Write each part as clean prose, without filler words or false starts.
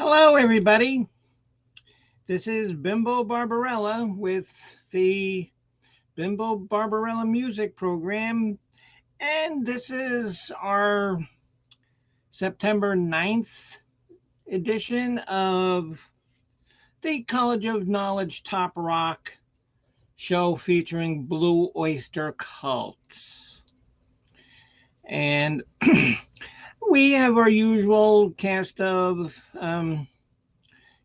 Hello, everybody. This is Bimbo Barbarella with the Bimbo Barbarella Music Program, and this is our September 9th edition of the College of Knowledge Top Rock show featuring Blue Oyster Cults. And we have our usual cast of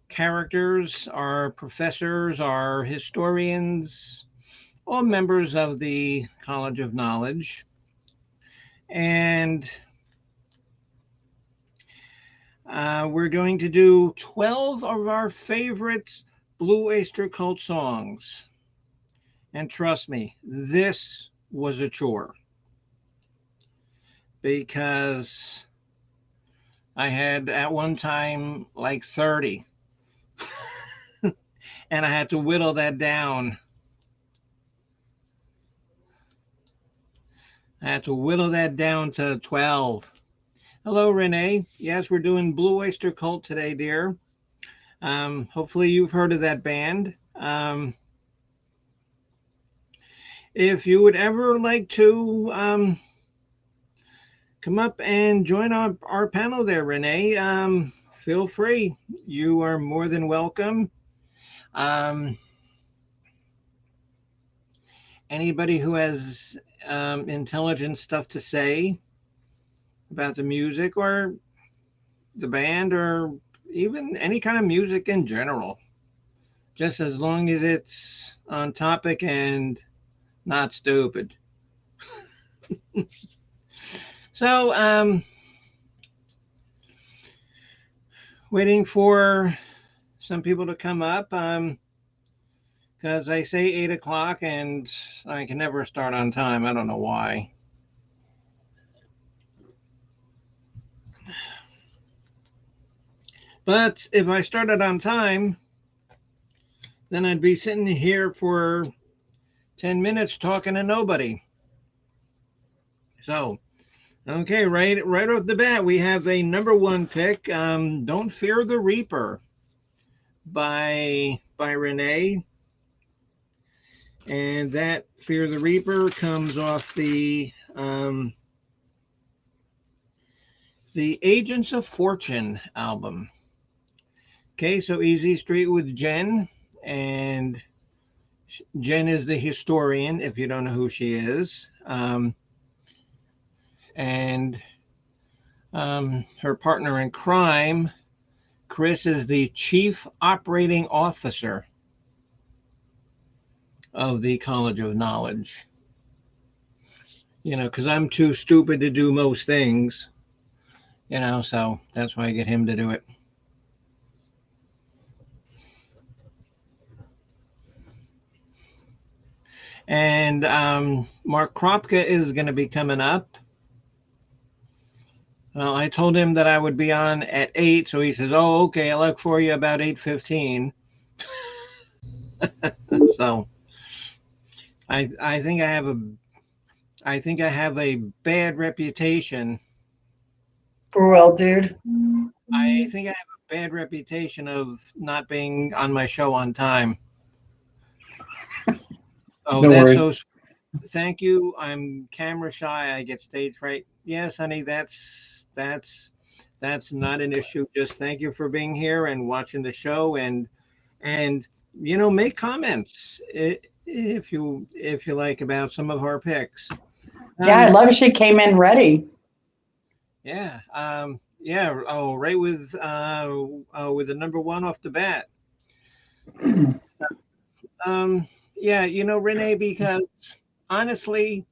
characters, our professors, our historians, all members of the College of Knowledge. And we're going to do 12 of our favorite Blue Oyster Cult songs. And trust me, this was a chore because I had at one time like 30 and I had to whittle that down. I had to whittle that down to 12. Hello, Renee. Yes, we're doing Blue Oyster Cult today, dear. Hopefully you've heard of that band. If you would ever like to come up and join our panel there, Renee, feel free. You are more than welcome. Anybody who has intelligent stuff to say about the music or the band or even any kind of music in general, just as long as it's on topic and not stupid. So, waiting for some people to come up because I say 8 o'clock and I can never start on time. I don't know why. But if I started on time, then I'd be sitting here for 10 minutes talking to nobody. So, okay, right off the bat, we have a number one pick, Don't Fear the Reaper by Renee. And that Fear the Reaper comes off the Agents of Fortune album. Okay, so Easy Street with Jen, and Jen is the historian, if you don't know who she is. And her partner in crime, Chris, is the chief operating officer of the College of Knowledge. You know, because I'm too stupid to do most things, you know, so that's why I get him to do it. And Mark Kropka is going to be coming up. Well, I told him that I would be on at 8, so he says, "Oh, okay, I'll look for you about 8:15." So I think I have a bad reputation. For real, dude. I think I have a bad reputation of not being on my show on time. Oh, Don't that's worry. so. Thank you. I'm camera shy. I get stage fright. Yes, honey, that's not an issue. Just thank you for being here and watching the show, and make comments if you like about some of our picks. Yeah, I love she came in ready. Yeah. Yeah. Oh, right with the number one off the bat. Yeah, Renee, because honestly,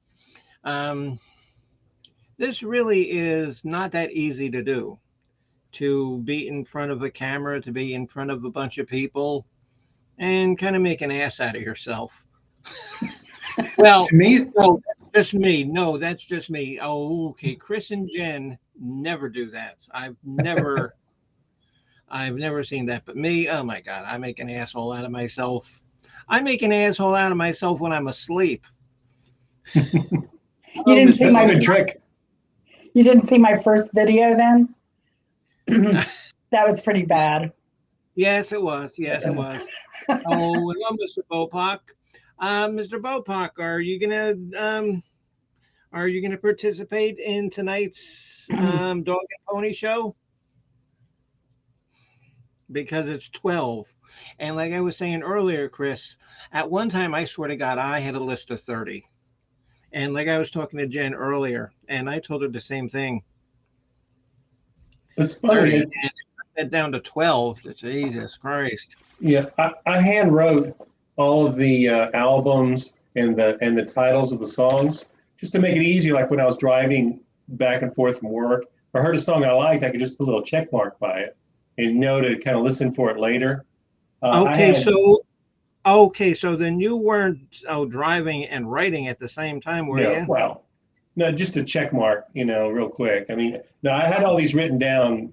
um, this really is not that easy to do. To be in front of a camera, to be in front of a bunch of people, and kind of make an ass out of yourself. Well, To me, no, that's just me. No, that's just me. Oh, okay. Chris and Jen never do that. I've never seen that. But me, oh my God, I make an asshole out of myself. I make an asshole out of myself when I'm asleep. You Oh, didn't see that's a my good trick. you didn't see my first video then? That was pretty bad. Yes, it was. Yes, it was. Oh, hello, Mr. Bopak. Mr. Bopak, are you gonna participate in tonight's dog and pony show? Because it's 12. And like I was saying earlier, Chris, at one time I swear to God I had a list of 30. And like I was talking to Jen earlier, and I told her the same thing. It's funny. 30 and it down to 12. Jesus Christ. Yeah, I hand wrote all of the albums and the titles of the songs just to make it easier. Like when I was driving back and forth from work, if I heard a song I liked, I could just put a little check mark by it and know to kind of listen for it later. I Okay, had so okay, so then you weren't driving and writing at the same time, were no, you? well, no, just a check mark, real quick. I mean, no, I had all these written down,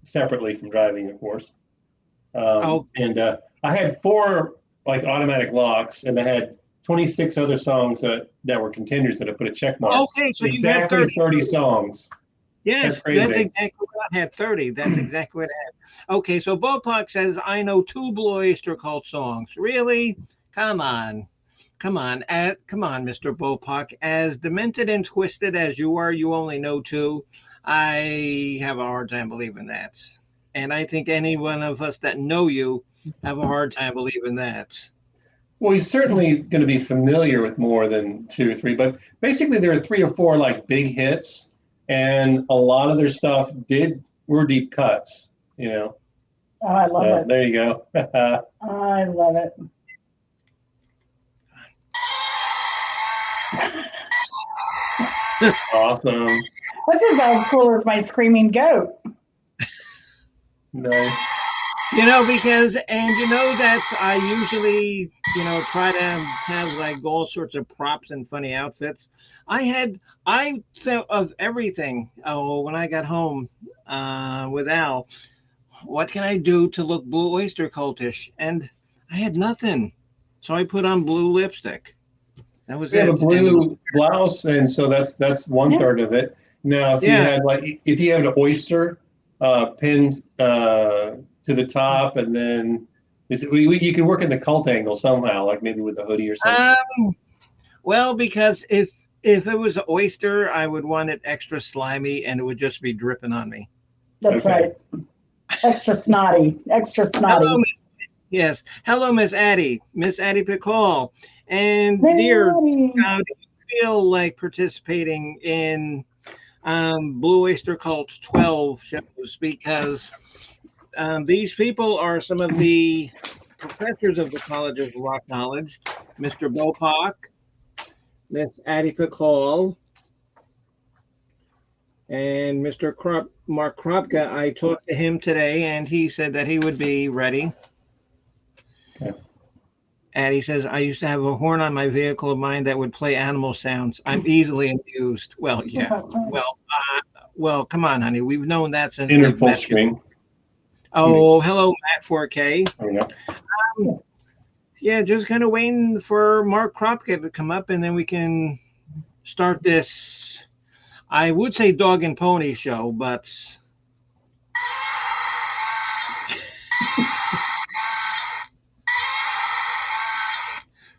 separately from driving, of course. Oh, And I had four like automatic locks, and I had 26 other songs that were contenders that I put a check mark. okay, so you had Exactly 30. 30 songs. That's Yes, that's crazy. exactly what I had. 30. That's exactly what I had. Okay, so Bopak says I know two Blue Oyster Cult songs. Really? Come on. Come on, Mr. Bopak. As demented and twisted as you are, you only know two. I have a hard time believing that. And I think any one of us that know you have a hard time believing that. Well, he's certainly going to be familiar with more than two or three, but basically there are three or four like big hits, and a lot of their stuff were deep cuts. Oh, I love So it. there you go. I love it. Awesome. That's about as cool as my screaming goat. Nice. Because, and that's, I usually, try to have like all sorts of props and funny outfits. I thought of everything. Oh, when I got home with Al, what can I do to look Blue Oyster Cultish? And I had nothing. So I put on blue lipstick. That was We have a it. And blue blouse, and so that's one Yeah. third of it. Now, yeah, if you had an oyster pinned to the top, and then you can work in the cult angle somehow, like maybe with a hoodie or something. well, because if it was an oyster, I would want it extra slimy and it would just be dripping on me. That's Okay. right. Extra snotty. Extra snotty. Hello, yes. Hello, Miss Addie. Miss Addie Pickall. And dear, how do you feel like participating in Blue Oyster Cult 12 shows? Because these people are some of the professors of the College of Rock Knowledge, Mr. Bopak, Miss Addie Pickall, and Mr. Mark Kropka. I talked to him today, and he said that he would be ready. Okay. And he says, I used to have a horn on my vehicle of mine that would play animal sounds. I'm easily amused. Well, yeah. Well, come on, honey. We've known that since Inner we've full met you. string. Oh, hello, Matt 4K. I know. Yeah, just kind of waiting for Mark Kropka to come up, and then we can start this. I would say dog and pony show, but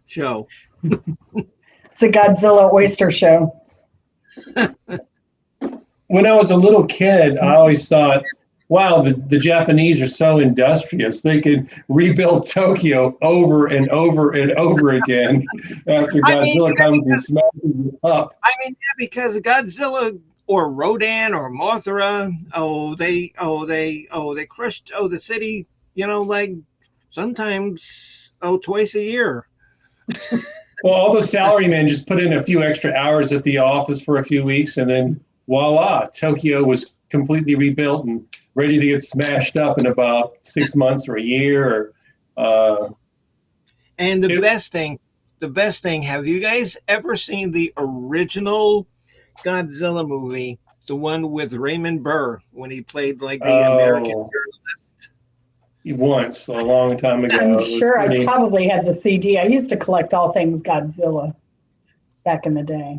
show. It's a Godzilla oyster show. When I was a little kid, I always thought, wow, the Japanese are so industrious. They could rebuild Tokyo over and over and over again after Godzilla comes and smashes it up. Yeah, because Godzilla or Rodan or Mothra, they crushed the city, like sometimes twice a year. Well, all those salarymen just put in a few extra hours at the office for a few weeks, and then voila, Tokyo was completely rebuilt and ready to get smashed up in about 6 months or a year. And the best thing, have you guys ever seen the original Godzilla movie, the one with Raymond Burr when he played like the American journalist? Once, a long time ago. I'm sure I probably had the CD. I used to collect all things Godzilla back in the day.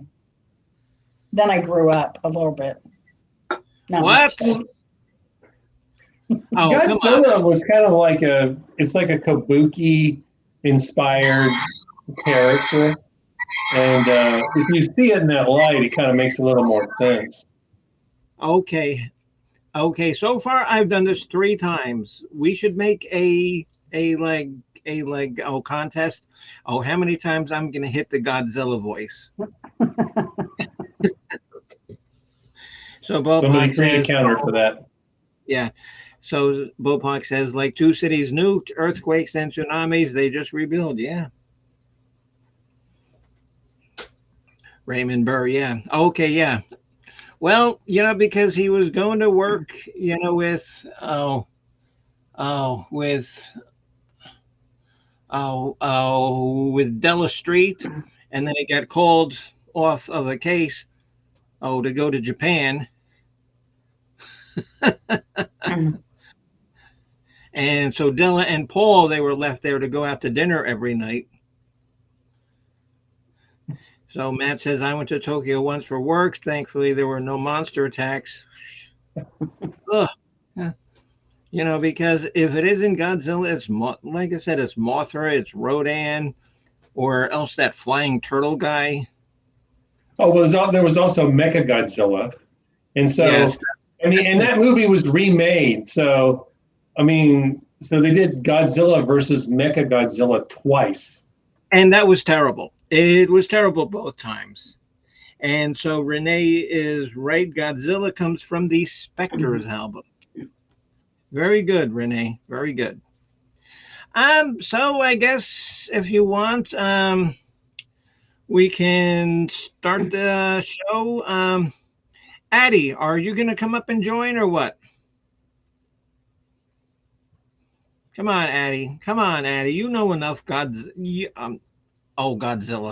Then I grew up a little bit. What? Oh, come on. Godzilla was kind of like it's like a kabuki inspired character. And if you see it in that light, it kind of makes a little more sense. Okay. Okay. So far, I've done this 3 times. We should make a like contest. Oh, how many times I'm gonna hit the Godzilla voice? So Somebody Bopak create a says, counter for that. yeah. So Bopak says, like 2 cities nuked, earthquakes and tsunamis, they just rebuild. Yeah. Raymond Burr. Yeah. Okay. Yeah. Well, because he was going to work, with with with Della Street, and then he got called off of a case. To go to Japan, and so Della and Paul they were left there to go out to dinner every night. So Matt says I went to Tokyo once for work. Thankfully, there were no monster attacks. Ugh. Because if it isn't Godzilla, it's like I said, it's Mothra, it's Rodan, or else that flying turtle guy. Oh, there was also Mecha Godzilla, and Yes, so I mean, and that movie was remade. So I mean, so they did Godzilla versus Mecha Godzilla twice. and that was terrible. It was terrible both times. And so Renee is right. Godzilla comes from the Spectres album. Very good, Renee. Very good. So I guess if you want, we can start the show. Addie, are you gonna come up and join or what? Come on, Addie. Come on, Addie. You know enough Godzilla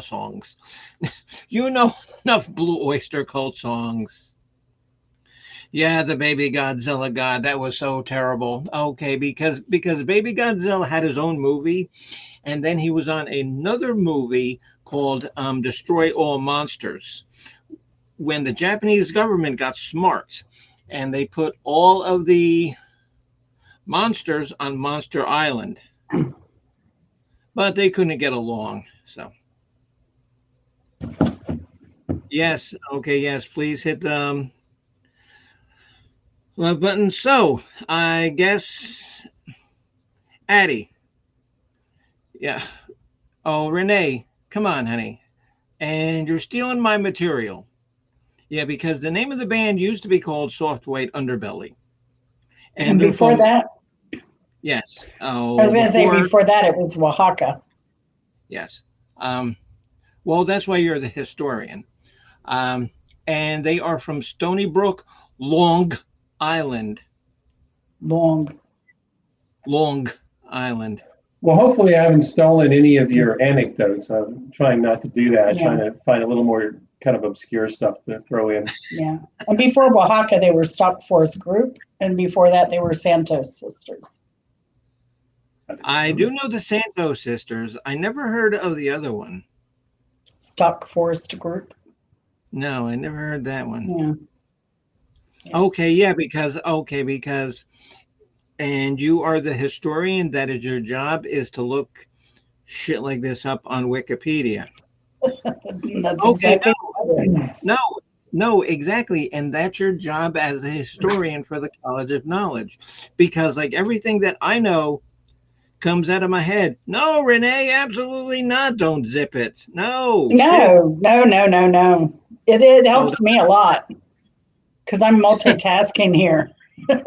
songs. You know enough Blue Oyster Cult songs. Yeah, the Baby Godzilla God, that was so terrible. Okay, because Baby Godzilla had his own movie, and then he was on another movie called Destroy All Monsters. When the Japanese government got smart, and they put all of the monsters on Monster Island, but they couldn't get along. So yes, okay, yes, please hit the love button. So I guess Addie, yeah. Oh, Renee, come on, honey. And you're stealing my material. Yeah, because the name of the band used to be called Soft White Underbelly. And And they're before from, that, yes. I was Oh, going to say before, before that it was Oaxaca. yes. Um, well, that's why you're the historian. Um, and they are from Stony Brook, Long Island. Long. Long Island. Well, hopefully, I haven't stolen any of your anecdotes. I'm trying not to do that. Yeah, Trying to find a little more kind of obscure stuff to throw in. yeah. And before Oaxaca, they were Stock Forest Group, and before that, they were Santos Sisters. I do know the Santos sisters. I never heard of the other one. Stock Forest Group. No, I never heard that one. Yeah. Yeah. Okay, yeah, because and you are the historian. That is your job is to look shit like this up on Wikipedia. That's Okay, exactly. no, no, exactly, and that's your job as a historian for the College of Knowledge, because like everything that I know comes out of my head. No, Renee, absolutely not. Don't zip it. No, shit. No, no, no, no, no. It Oh, helps me a lot because I'm multitasking here.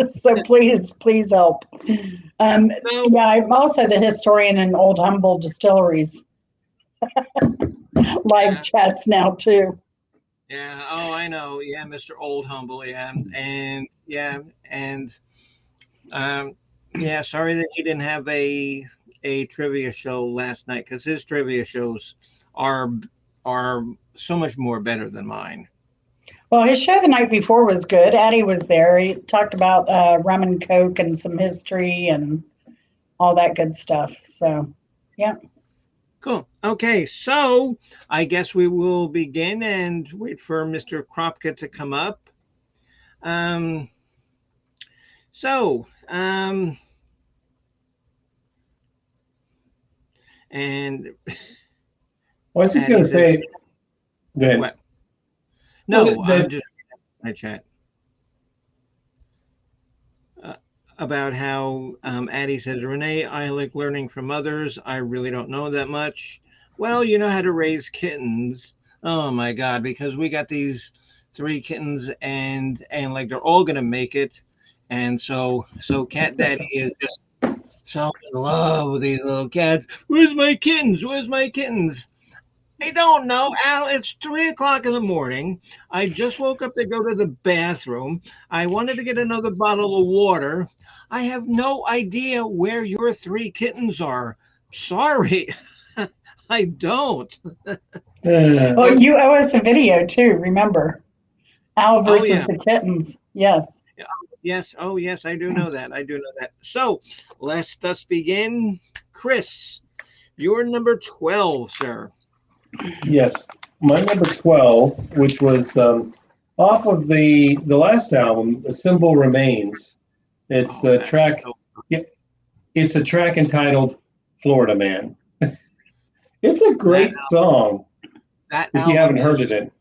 So please help. no, Yeah, I'm also the historian in Old Humble Distilleries live yeah, chats now too. yeah. Oh, I know. Yeah, Mr. Old Humble. Yeah, and um, yeah. Sorry that he didn't have a trivia show last night because his trivia shows are are so much more better than mine. Well, his show the night before was good. Addie was there. He talked about rum and coke and some history and all that good stuff. So, yeah. Cool. Okay, so I guess we will begin and wait for Mr. Kropka to come up. Um, so Um, and Well, I was just Addie going to says, say, go ahead. what? Well, No, I'm just in my chat uh, about how Addie says, Renee, I like learning from others. I really don't know that much. Well, you know how to raise kittens. Oh my God, because we got these three kittens and like they're all gonna make it. And so Cat Daddy is just so in love with these little cats. Where's my kittens? Where's my kittens? I don't know, Al. It's 3 o'clock in the morning. I just woke up to go to the bathroom. I wanted to get another bottle of water. I have no idea where your three kittens are. Sorry, I don't. Well, uh, you owe us a video too, remember? Al Oh, versus yeah. the kittens. Yes. Yes. Oh, yes, I do know that. I do know that. So let us begin. Chris, you're number 12, sir. yes, my number 12, which was off of the last album, "The Symbol Remains." It's Oh, a that's track. so, Yeah, it's a track entitled "Florida Man." It's a that great song. that If you album haven't heard is it,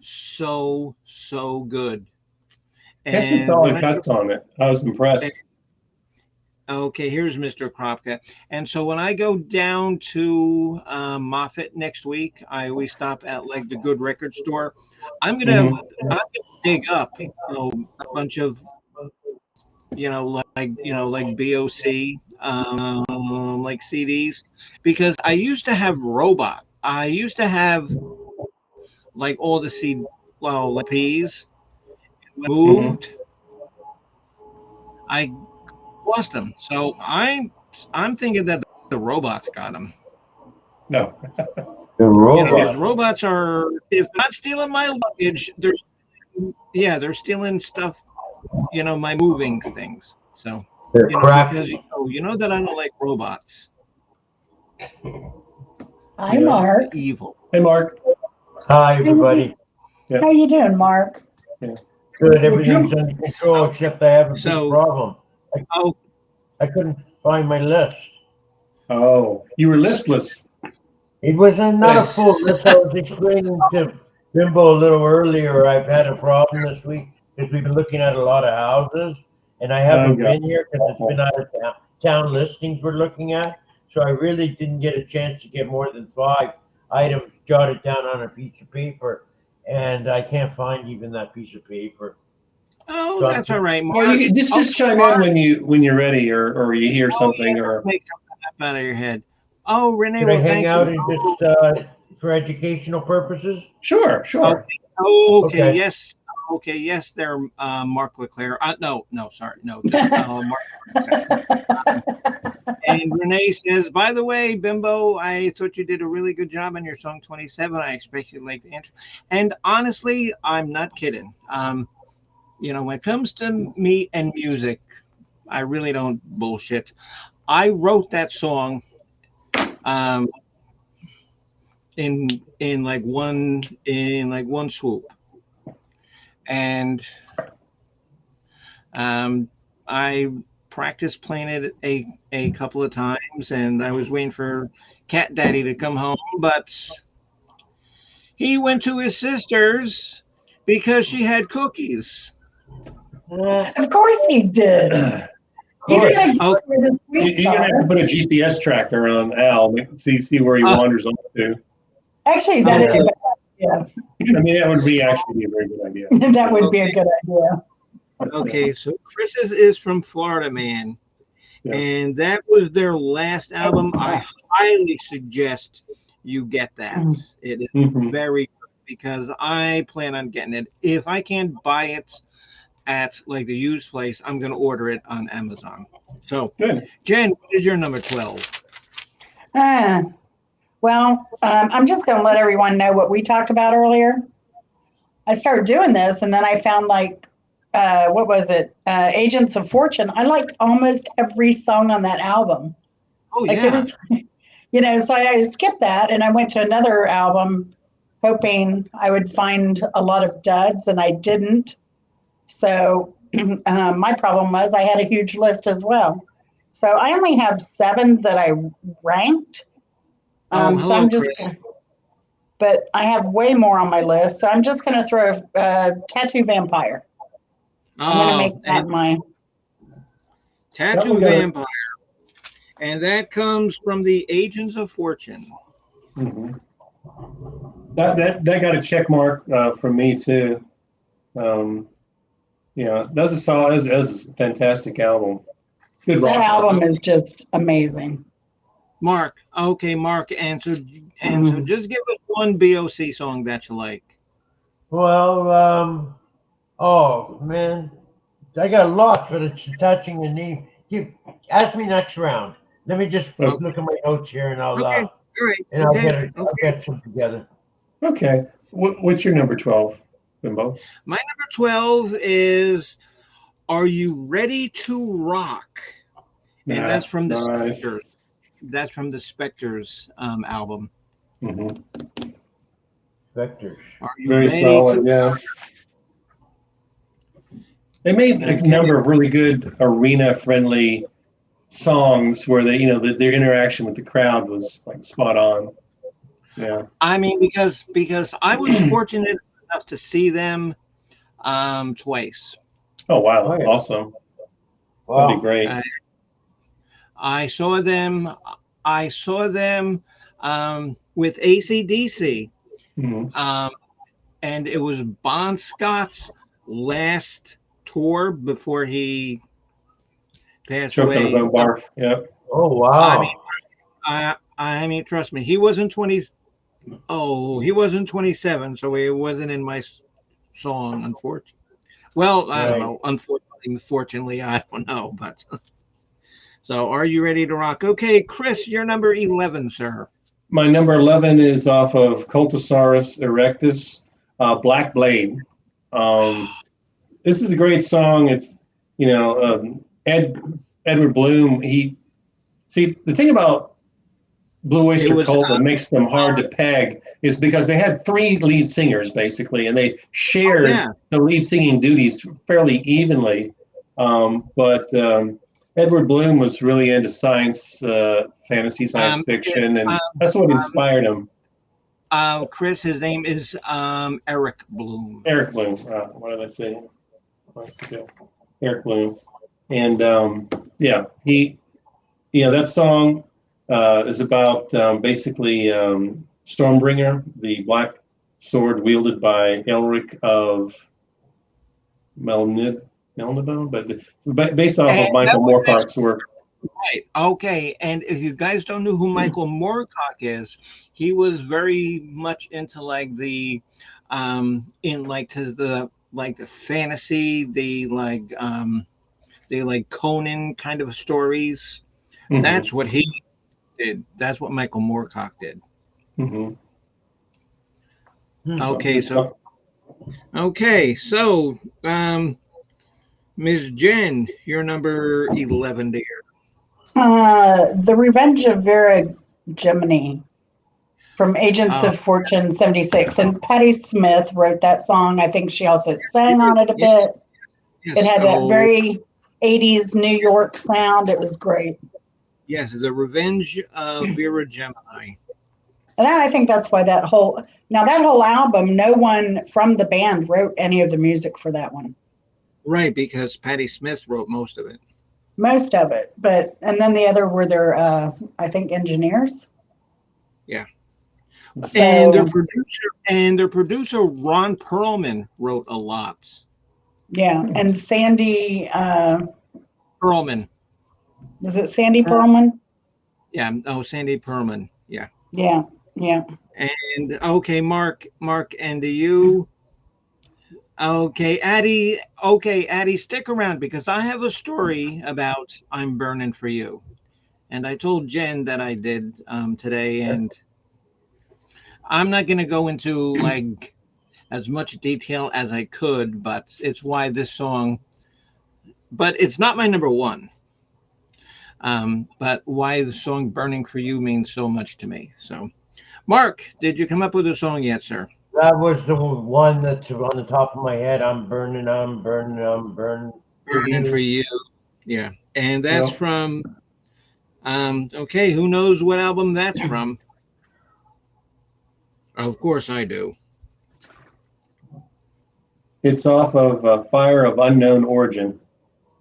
so good. has some And when solid I cuts on it. I was impressed. okay, here's Mr. Kropka. And so when I go down to Moffett next week, I always stop at like the good record store. I'm gonna Hmm. I'm gonna dig up a bunch of like BOC like CDs because I used to have Robot. I used to have like all the like P's. Hmm. Moved, I lost them. So I'm thinking that the robots got them. No. The Yeah. Because robot. robots are, if not stealing my luggage, they're stealing stuff. My moving things. So, They're because crafty. you know that I don't like robots. Hi, Yeah. The Mark. evil. Hey, Mark. Hi, How you do- everybody. Yeah. how you doing, Mark? Yeah. Good. Well, Everything's Jim. under control, Okay. except I have a big So, problem. oh, I couldn't find my list. Oh, you were listless. It was not a full list. I was explaining to Bimbo a little earlier. I've had a problem this week because we've been looking at a lot of houses, and I Oh, haven't God. been here because it's been out of town listings we're looking at. So I really didn't get a chance to get more than 5 items jotted down on a piece of paper, and I can't find even that piece of paper. oh, So I'm that's all right, Well, you Mark. can just Okay, chime in Mark. when you're ready, or you hear Oh yeah, something, don't or make something up out of your head. Oh, Renee, Should I well, hang thank out you. and just for educational purposes? sure, Oh, sure. okay, Okay. yes. Okay, yes, there, Mark Leclerc. No, sorry, no, just Mark. And Renee says, by the way, Bimbo, I thought you did a really good job on your song 27. I expect you to like the intro. And honestly, I'm not kidding. When it comes to me and music, I really don't bullshit. I wrote that song um, in like one swoop, and I practiced playing it a couple of times, and I was waiting for Cat Daddy to come home, but he went to his sister's because she had cookies. Of course he did. Of He's course. gonna go Okay. where the sweets You're gonna have to are. put a GPS tracker on Al, see where he Uh, wanders off to. Actually, that Yeah. okay. yeah, I mean, that would be actually be a very good idea. that would be a Okay. good idea. Okay. So Chris's is from Florida Man, Yes. and that was their last album. I highly suggest you get that. It is Hmm. very good because I plan on getting it. If I can't buy it at like the used place, I'm going to order it on Amazon. So, Good. Jen, what is your number 12? Uh, well, I'm just going to let everyone know what we talked about earlier. I started doing this, and then I found like, what was it? Agents of Fortune. I liked almost every song on that album. Oh, Like there yeah. was, so I skipped that, and I went to another album, hoping I would find a lot of duds, and I didn't. So My problem was I had a huge list as well. So I only have 7 that I ranked. Oh, So hello, I'm Chris. just, but I have way more on my list. So I'm just going to throw Tattoo Vampire. I'm going to make Oh, that and my. That one Tattoo got a, Vampire. And that comes from the Agents of Fortune. mhm. That got a check mark from me too. Um, that's a solid, that's a fantastic album. Good That rock album. album is just amazing. Mark. Okay, Mark. And so Mm. just give us one BOC song that you like. Well, oh man, I got lost, but it's touching the knee. Ask me next round. Let me just Oh, Okay. look at my notes here, and Okay. All right. I'll Okay. get it. I'll Okay. get some together. okay. What's your number 12, Bimbo? My number 12 is Are You Ready to Rock? And that's Ah, from the nice. Spectres. That's from the Spectres album. Hmm. Vectors. Are you Very ready solid. to? Yeah. They made a Okay. number of really good arena-friendly songs where their interaction with the crowd was like spot on. Yeah. I mean, because I was fortunate enough to see them twice. Oh Oh wow, yeah. awesome. That'd be Wow. great. I, I saw them. I saw them with ACDC, Hmm. um, and it was Bon Scott's last tour before he passed Choked on his away. own barf. Yep. Oh I mean, wow. I mean, trust me, he wasn't 20. Oh, he wasn't 27, so he wasn't in my song, unfortunately. Well, I don't Right. know. Unfortunately, fortunately, I don't know. But so, are you ready to rock? Okay, Chris, you're number 11, sir. My number 11 is off of Cultosaurus erectus, Black Blade. Um, this is a great song. It's, Edward Bloom. See, the thing about Blue It Oyster was Cult that makes them hard to peg is because they had 3 lead singers basically, and they oh shared yeah, the lead singing duties fairly evenly. But Edward Bloom was really into science, fantasy, science it, fiction, and that's what inspired him. Chris, his name is Eric Bloom. Eric Bloom. What did I say? Eric Bloom. And yeah, that song is about basically Stormbringer, the black sword wielded by Elric of Melnibone, but based off And of that Michael was Moorcock's work. right. Okay, and if you guys don't know who Michael Moorcock is, he was very much into like in like to the like the fantasy, the like Conan kind of stories. Hmm. That's what he did. That's what Michael Moorcock did. Hmm. Hmm. That's a Okay, good so song. okay, so Ms. Jen, you're number 11, dear. The Revenge of Vera Gemini from Agents Oh, of Fortune 76. And Patti Smith wrote that song. I think she also sang on it a yes, bit. It yes. had that So very 80s New York sound. It was great. yes, The Revenge of Vera Gemini. And I think that's why that whole album, no one from the band wrote any of the music for that one. Right, because Patti Smith wrote most of it. Most of it. And then the other were their, I think, engineers. Yeah. And So, their producer Ron Perlman wrote a lot. yeah. And Sandy, Perlman. was it Sandy Per- Perlman? yeah, oh Sandy Perlman. Yeah. Yeah. Yeah. And okay, Mark, and to you. Okay, Addie, stick around because I have a story about I'm burning for you. And I told Jen that I did today, and I'm not going to go into like as much detail as I could, but it's why this song, but it's not my number one. But why the song Burning for You means so much to me. So, Mark, did you come up with a song yet, sir? That was the one that's on the top of my head. I'm burning, I'm burning for Burning for you. You. Yeah. And that's Yep. from, okay, who knows what album that's from? Of course I do. It's off of Fire of Unknown Origin.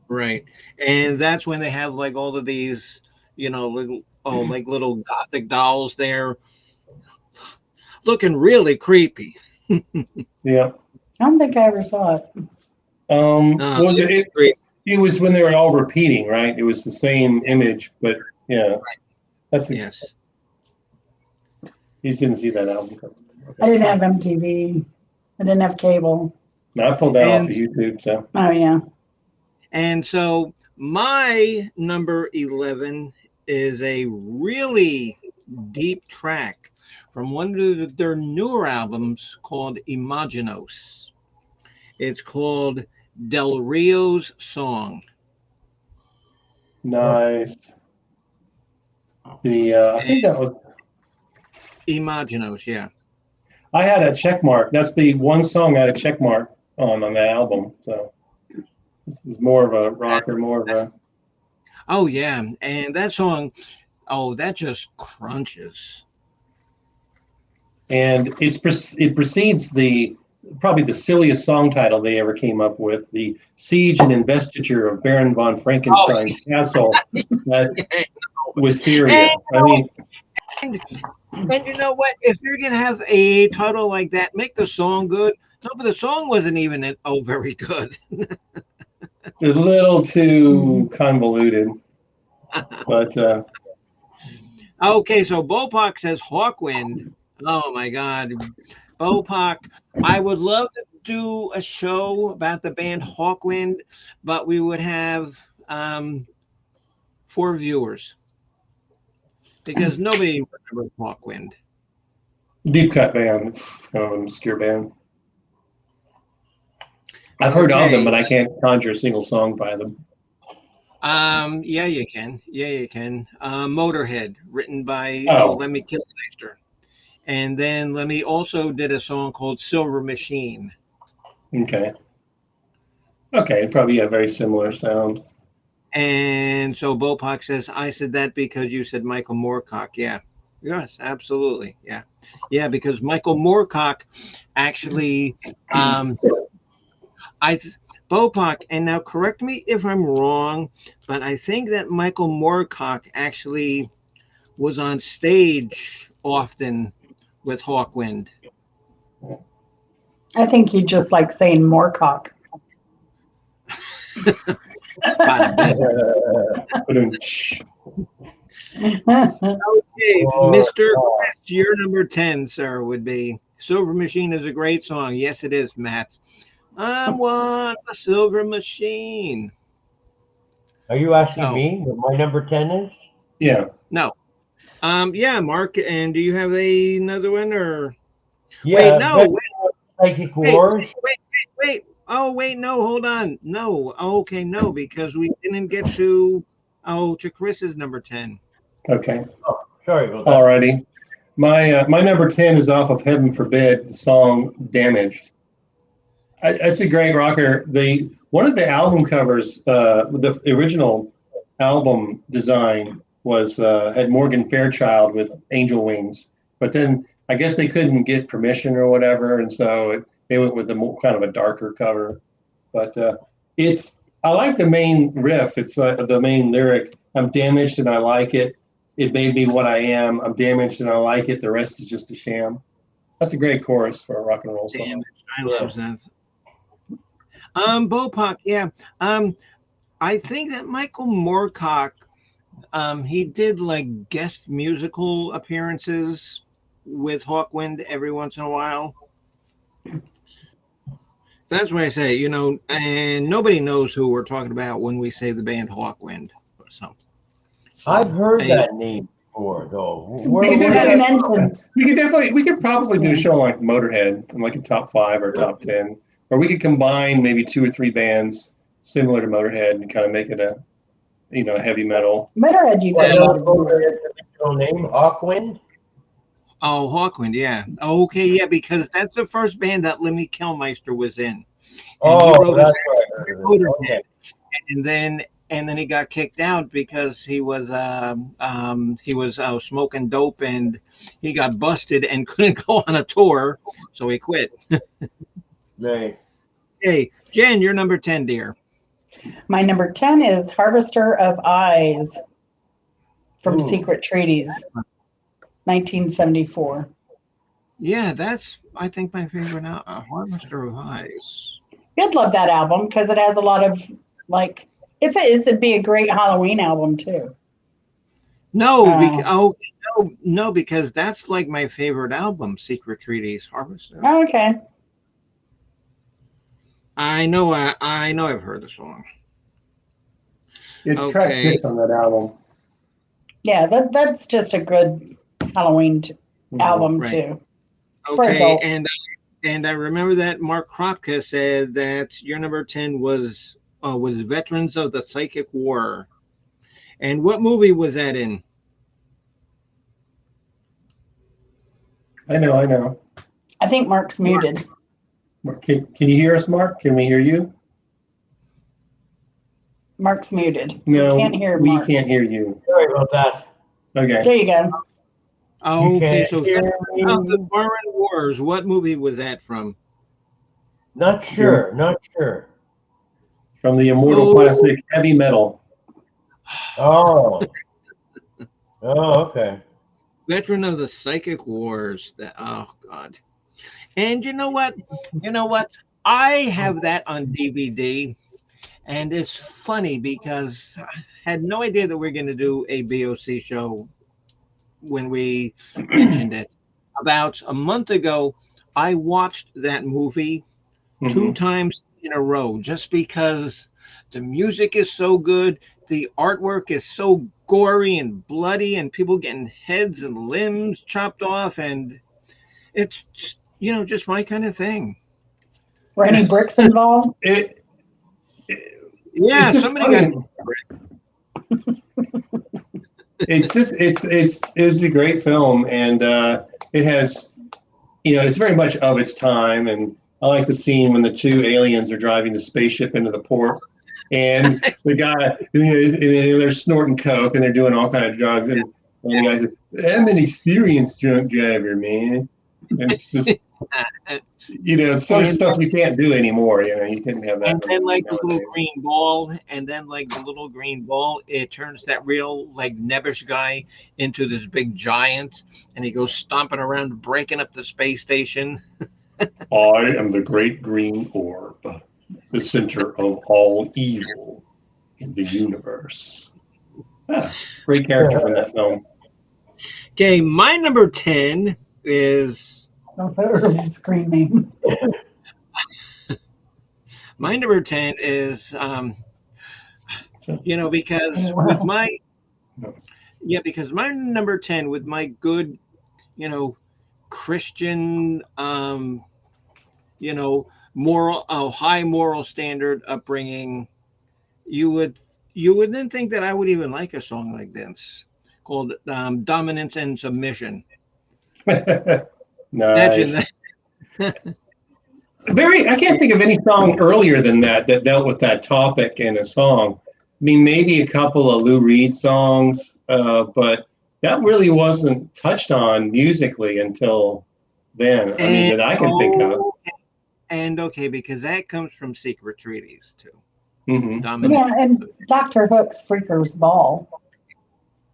Right. And that's when they have like all of these, little, oh, like little gothic dolls there looking really creepy. Yeah. I don't think I ever saw it. What was It it? was it? great. It was when they were all repeating, right? It was the same image, but yeah, that's a, Yes. you didn't see that album cover. I Okay. didn't have MTV. I didn't have cable. No, I pulled that off And of YouTube. So Oh yeah. and so my number 11 is a really deep track from one of their newer albums called Imaginos. It's called Del Rio's Song. nice. The I think that was Imaginos, yeah. I had a check mark. That's the one song I had a check mark on that album. So this is more of a rocker, more of a Oh, yeah. And that song, oh, that just crunches. and it precedes the probably the silliest song title they ever came up with, the Siege and Investiture of Baron von Oh, Frankenstein's castle that was and, Syria. I mean, and you know what? If you're gonna have a title like that, make the song good. No, but the song wasn't even very good. it's a little too convoluted, but Okay, so Bopak says Hawkwind. Oh my God, Bopak! I would love to do a show about the band Hawkwind, but we would have 4 viewers because nobody remembers Hawkwind. deep cut band. It's kind of an obscure band. I've heard of them, Okay. but I can't conjure a single song by them. Yeah, you can. Yeah, you can. Motorhead, written by Oh, Lemmy Kilmister, and then Lemmy also did a song called Silver Machine. okay. Okay, probably have very similar sounds. And so Bopak says, I said that because you said Michael Moorcock. Yeah. Yes, absolutely. Yeah. Yeah, because Michael Moorcock actually, um, I, Bopak, and now correct me if I'm wrong, but I think that Michael Moorcock actually was on stage often with Hawkwind. I think you just like saying Moorcock. Bada bing. Ba-dum-tsh. Okay, Oh, Mr. oh. Quest, your number 10, sir, would be Silver Machine is a great song. Yes, it is, Matt. I want a silver machine. Are you asking Oh, me what my number 10 is? Yeah. no. Yeah, Mark, and do you have another one or wait, Yeah, no, Red Psychic wait, Wars. wait. Oh, wait, no, hold on. No. Oh, okay, no, because we didn't get to Chris's number 10. Okay. Oh, sorry about that. Alrighty. My number 10 is off of Heaven Forbid, the song "Damaged." It's a great rocker. The one of the album covers, the original album design was had Morgan Fairchild with angel wings, but then I guess they couldn't get permission or whatever, and so they went with the more, kind of a darker cover. But it's I like the main riff. It's the main lyric. I'm damaged and I like it. It made me what I am. I'm damaged and I like it. The rest is just a sham. That's a great chorus for a rock and roll Damn song. it. I Yeah. love that. Bopak, yeah. I think that Michael Moorcock, he did like guest musical appearances with Hawkwind every once in a while. That's why I say, and nobody knows who we're talking about when we say the band Hawkwind. So, I've heard and that name before, though. We Where, could You where's had definitely, that? mentioned. we could probably do a Yeah. show like Motorhead, like a top 5 or top 10, or we could combine maybe 2 or 3 bands similar to Motorhead and kind of make it a, heavy metal. Motorhead, you What get a uh, lot of about viewers. its original name? Hawkwind? Oh, Hawkwind, yeah. Okay, yeah, because that's the first band that Lemmy Kilmister was in, and he Oh, wrote a that's song where I heard of it. Motorhead, Okay. and then he got kicked out because he was smoking dope and he got busted and couldn't go on a tour, so he quit. Right. Hey, Jen, you're number 10, dear. My number 10 is Harvester of Eyes from Ooh. Secret Treaties, 1974. Yeah, that's I think my favorite now, Harvester of Eyes. You'd love that album because it has a lot of like it'd be a great Halloween album too. No, Uh, no, because that's like my favorite album, Secret Treaties, Harvester. okay, I know I've heard the song. It's track Okay, 6 on that album. yeah, that's just a good Halloween Mhm. album right. too for Okay, adults. and I remember that Mark Kropka said that your number 10 was Veterans of the Psychic War. And what movie was that in? I know, I know. I think Mark's Mark. muted. Can you hear us, Mark? Can we hear you? Mark's muted. We can't No, hear we Mark. can't hear you. Sorry about that. Okay. There you go. You Okay, can't so hear Veterans of the me. Foreign Wars. What movie was that from? Not You're sure. Not sure. from the immortal Oh, classic Heavy Metal. Oh. Oh, okay. Veteran of the Psychic Wars. That oh God. And you know what? You know what? I have that on DVD, and it's funny because I had no idea that we're going to do a BOC show when we mentioned it. About a month ago, I watched that movie two Hmm. times in a row just because the music is so good, the artwork is so gory and bloody, and people getting heads and limbs chopped off, and it's just my kind of thing. Were any bricks involved? It, it Yeah, it's just somebody got. funny. It's a great film, and it has it's very much of its time. And I like the scene when the two aliens are driving the spaceship into the port, and the guy they're snorting coke and they're doing all kind of drugs, and the guy said, "I'm an experienced drunk driver, man." And it's just some and stuff you can't do anymore. You couldn't have that and in a then movie like the little nowadays. green ball, and then like the little green ball, it turns that real like nebbish guy into this big giant, and he goes stomping around, breaking up the space station. I am the great green orb, the center of all evil in the universe. Ah, great character from that film. Okay, my number 10 is That's an early screen name. my number 10 is So, because with Well, my because my number 10 with my good you know Christian moral high moral standard upbringing, you would you wouldn't think that I would even like a song like this called Dominance and Submission. Imagine nice. that. I can't think of any song earlier than that dealt with that topic in a song. I mean, maybe a couple of Lou Reed songs, but that really wasn't touched on musically until then. I mean, and that I can think of. oh and okay, because that comes from Secret Treaties too. Hmm. Dominance. yeah, and Dr. Hook's Freaker's Ball.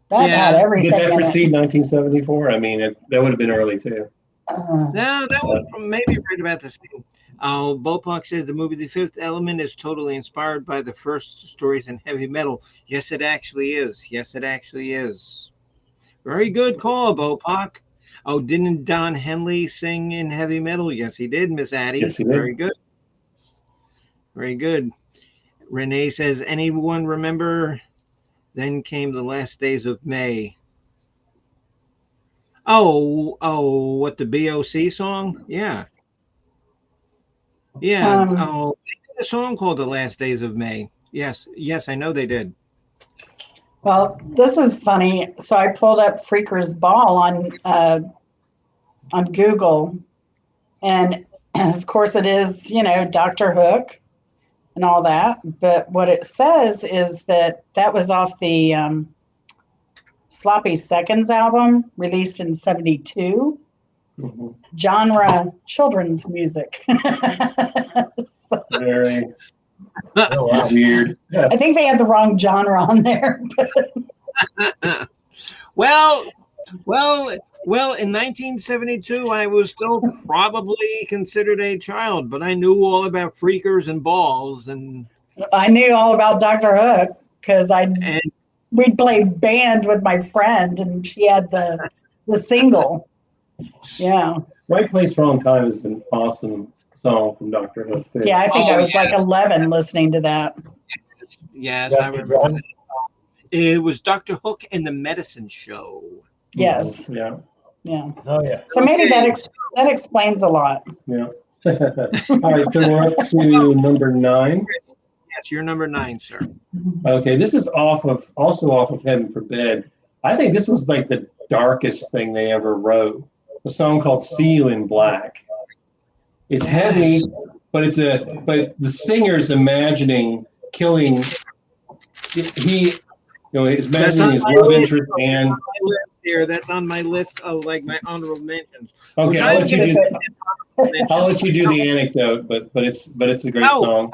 That had Yeah. Did everything that in it. precede 1974? I mean, that would have been early too. No, that was Uh, from maybe right about the same. Bopak says the movie The Fifth Element is totally inspired by the first stories in heavy metal. Yes, it actually is. Yes, it actually is. Very good call, Bopak. Oh, didn't Don Henley sing in heavy metal? Yes, he did, Miss Addie. yes, he did. Very good. Very good. Renee says, anyone remember? Then came the last days of May. What the BOC song? Yeah. Yeah. Um, Oh, they did a song called The Last Days of May. Yes. Yes, I know they did. well, this is funny. So I pulled up Freaker's Ball on on Google, and of course it is, Dr. Hook and all that. But what it says is that that was off the Sloppy Seconds album released in 72, Mhm. genre children's music. So Very Oh wow. weird. Yeah. I think they had the wrong genre on there. Well, well, in 1972, I was still probably considered a child, but I knew all about freakers and balls, I knew all about Dr. Hook because and we'd play band with my friend, and she had the single. Yeah, Right Place, Wrong Time is an awesome song from Dr. Hook, too. yeah. I think oh I was like yes, 11 listening to that. yes, I Jackie remember John. that. It was Dr. Hook and the Medicine Show. Yes, Yeah. yeah. Oh yeah. So maybe Okay, that explains a lot. Yeah. All right, so we're up to number 9. yes, you're number 9, sir. Okay, this is also off of Heaven Forbid. I think this was like the darkest thing they ever wrote. A song called "See You in Black." It's heavy, Yes, but the singer's imagining killing. He, is that's imagining on his my love list. interest and. My list here. That's on my list of like my honorable mentions, Okay, which I'm going to I'll mention. let you do the anecdote, but it's a great No, song.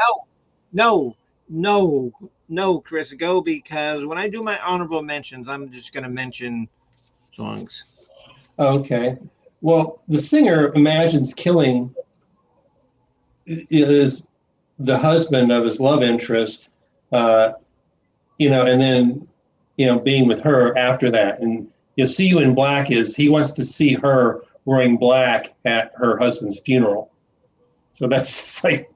no, no, Chris, go because when I do my honorable mentions, I'm just going to mention songs. Okay, well, the singer imagines killing is the husband of his love interest, uh, and then being with her after that, and you'll see you in black is he wants to see her wearing black at her husband's funeral. So that's just like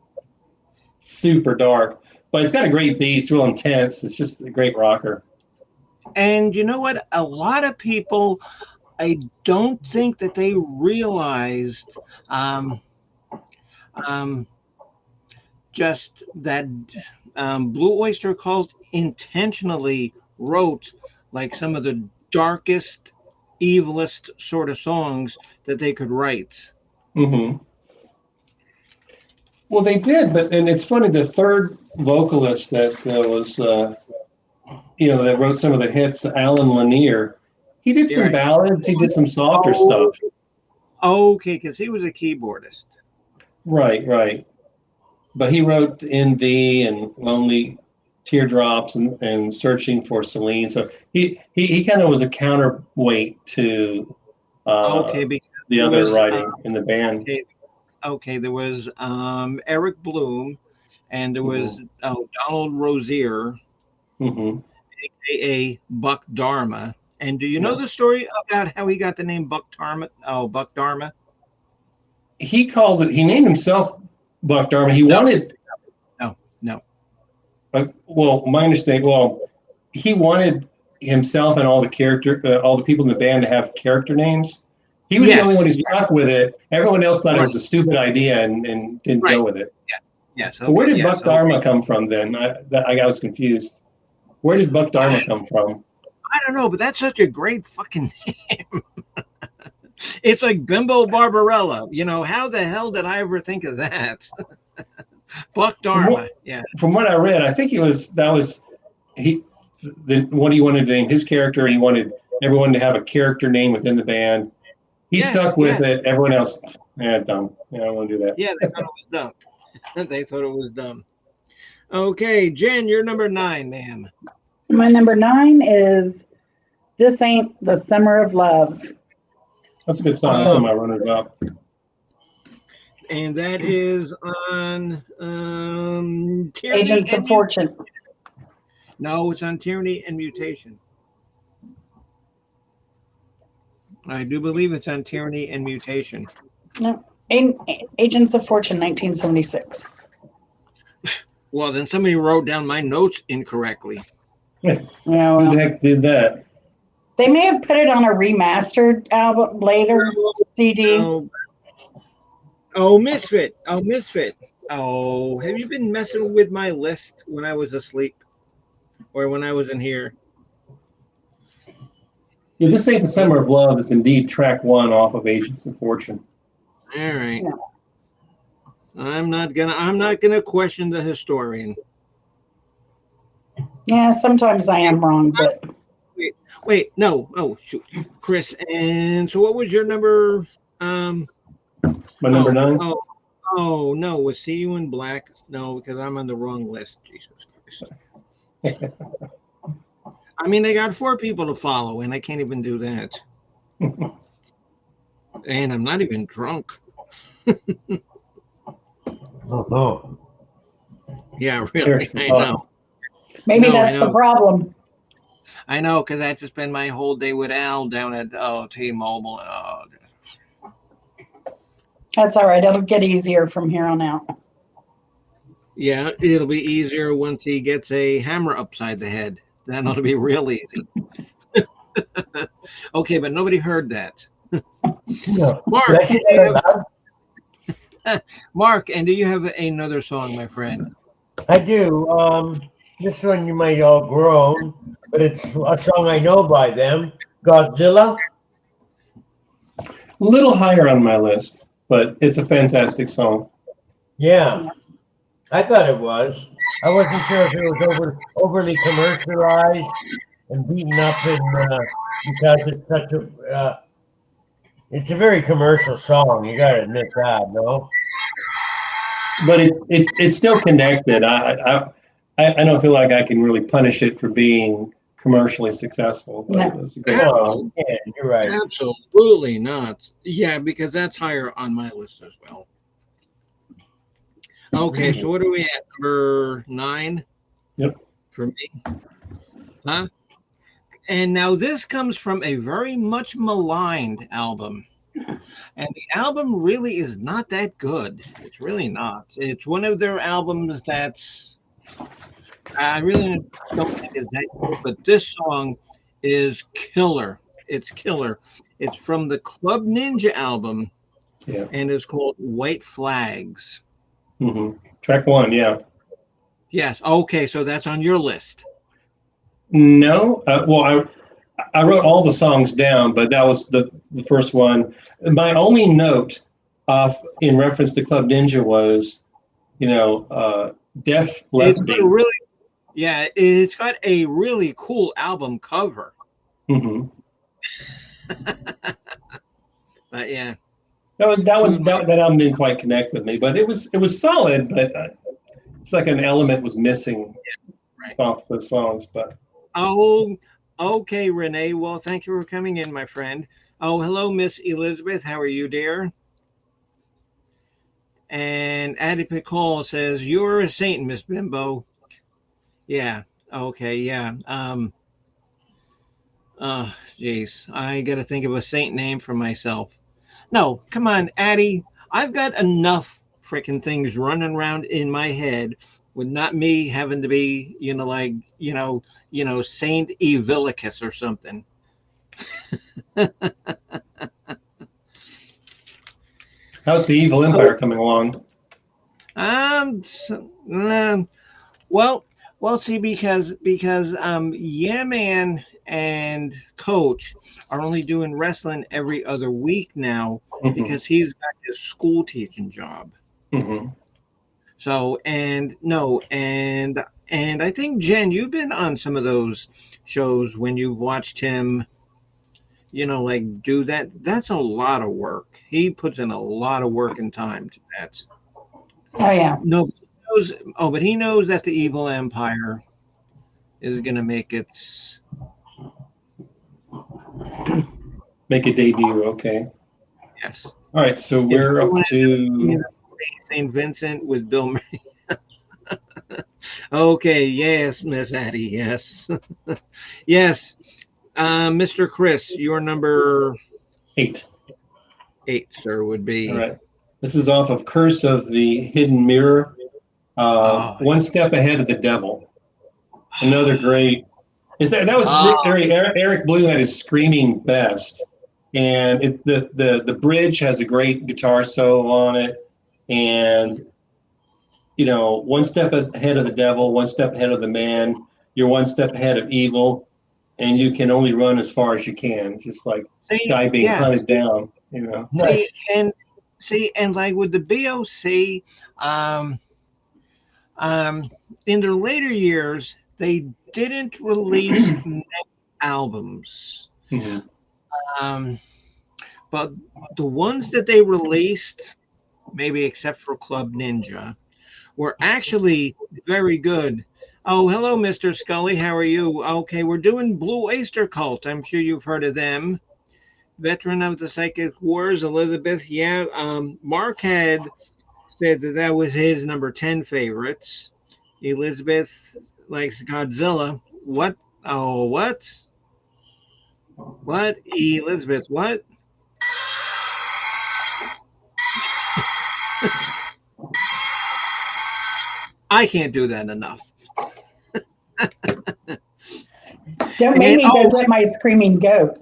super dark, but it's got a great beat. It's real intense. It's just a great rocker. And you know what? A lot of people, I don't think that they realized um, um, just that Blue Oyster Cult intentionally wrote like some of the darkest, evilest sort of songs that they could write. Hmm. Well, they did, and it's funny. The third vocalist that that wrote some of the hits, Alan Lanier, he did some Right. ballads. He did some softer Oh, stuff. okay, because he was a keyboardist. Right, right. But he wrote "In Thee" and "Lonely Teardrops" and "Searching for Celine." So he kind of was a counterweight to uh, Okay, because the there other was writing in the band. okay, okay, there was Eric Bloom, and there Hmm. was Donald Rozier, Hmm. aka Buck Dharma. And do you know Yeah. the story about how he got the name Buck Dharma? Oh, Buck Dharma. He called it. He named himself Buck Dharma. He No, wanted. no, no. Well, my understanding. Well, he wanted himself and all the people in the band to have character names. He was the only one Yes, who yeah, stuck with it. Everyone else thought it right, was a stupid idea and didn't right. go with it. Yeah, yes, But where okay, did yes, Buck okay. Dharma come from then? I was confused. Where did Buck I, Dharma come from? I don't know, but that's such a great fucking name. It's like Bimbo Barbarella. How the hell did I ever think of that? Buck From what Dharma. Yeah. from what I read, I think that was he what he wanted to name his character, and he wanted everyone to have a character name within the band. He Yes, stuck with yes. it. Everyone else, dumb. I don't want to do that. Yeah, they thought it was dumb. They thought it was dumb. Okay, Jen, you're number 9, ma'am. My number 9 is "This Ain't the Summer of Love." That's a good song. That's Oh, one of my runners up. and that is on Tyranny Agents and of Fortune. No, it's on Tyranny and Mutation. I do believe it's on Tyranny and Mutation. No, Agents of Fortune, 1976. Well, then somebody wrote down my notes incorrectly. Yeah. Yeah, Who the well, heck did that? they may have put it on a remastered album later, CD. Oh, oh, Misfit. Oh, Misfit. Oh, have you been messing with my list when I was asleep or when I was in here? Yeah, This Ain't the Summer of Love is indeed track one off of Agents of Fortune. All right. Yeah. I'm not gonna question the historian. Yeah, sometimes I am wrong, but Wait, wait, no. Oh shoot, Chris. And so, what was your number? Um. My number Oh, nine. oh, oh no. Was See You in Black? No, because I'm on the wrong list. Jesus Christ. I mean, they got four people to follow, and I can't even do that. And I'm not even drunk. Oh, Yeah, really. Eric's for I know. talking. maybe No, I that's the know. problem. I know, because I had to spend my whole day with Al down at T-Mobile. Oh, That's all right. It'll get easier from here on out. yeah, it'll be easier once he gets a hammer upside the head. Then it'll be real easy. Okay, but nobody heard that. no. Did Mark, I say do you that out loud? have Mark? And do you have another song, my friend? I do. This one you might all groan, but it's a song I know by them. Godzilla. A little higher on my list, but it's a fantastic song. Yeah, I thought it was. I wasn't sure if it was overly commercialized and beaten up because it's such it's a very commercial song. You got to admit that, no? But it's still connected. I don't feel like I can really punish it for being commercially successful, but it No. was a great No, song. you can't. You're right. Absolutely not. Yeah, because that's higher on my list as well. Okay, so what are we at? Number 9 Yep. for me, huh? And now this comes from a very much maligned album. And the album really is not that good. It's really not. It's one of their albums that's I really don't think is that good, but this song is killer. It's killer. It's from the Club Ninja album Yeah. and it's called White Flags. Track one. Yeah. Yes. Okay, so that's on your list. No. Well, I wrote all the songs down, but that was the first one. My only note off in reference to Club Ninja was, Def It's got a Leppard. really yeah, it's got a really cool album cover. hmm But yeah, shoot my That album didn't quite connect with me, but it was solid. But it's like an element was missing right. off the songs. But Oh, okay, Renee. Well, thank you for coming in, my friend. Oh, hello, Miss Elizabeth. How are you, dear? And Addie Pickle says, "You're a saint, Miss Bimbo." Yeah. Okay. Yeah. Jeez. I got to think of a saint name for myself. No, come on, Addie. I've got enough freaking things running around in my head with not me having to be, like, Saint Evilicus or something. how's the Evil Oh, Empire coming along? um, well, see, because Yeah Man and Coach are only doing wrestling every other week now hmm because he's got his school teaching job. hmm So and no and I think Jen, you've been on some of those shows when you've watched him, like do that. That's a lot of work. He puts in a lot of work and time to that. Oh yeah. No, but he knows that the evil empire is gonna make its Make a debut. Okay. yes. All right. So If we're you up want to to St. Vincent with Bill Murray. Okay, yes, Miss Addie, yes. Yes. Mr. Chris, your number 8. 8, sir, would All be right. This is off of Curse of the Hidden Mirror. oh, One Step Ahead of the Devil. Another great. Is that was oh, Eric Blue at his screaming best, and the bridge has a great guitar solo on it, and one step ahead of the devil, one step ahead of the man, you're one step ahead of evil, and you can only run as far as you can, just like See, guy being yeah, hunted down. You know. see, Nice. and and like with the BOC, um, um, in the later years, they didn't release many albums. Mhm. Um, but the ones that they released, maybe except for Club Ninja, were actually very good. Oh, hello, Mr. Scully. How are you? Okay, we're doing Blue Oyster Cult. I'm sure you've heard of them. Veteran of the Psychic Wars, Elizabeth. Yeah, Mark had said that that was his number 10 favorites. Elizabeth likes Godzilla. What? Oh, what? What? Elizabeth, what? I can't do that enough. Don't make And me go get my screaming goat.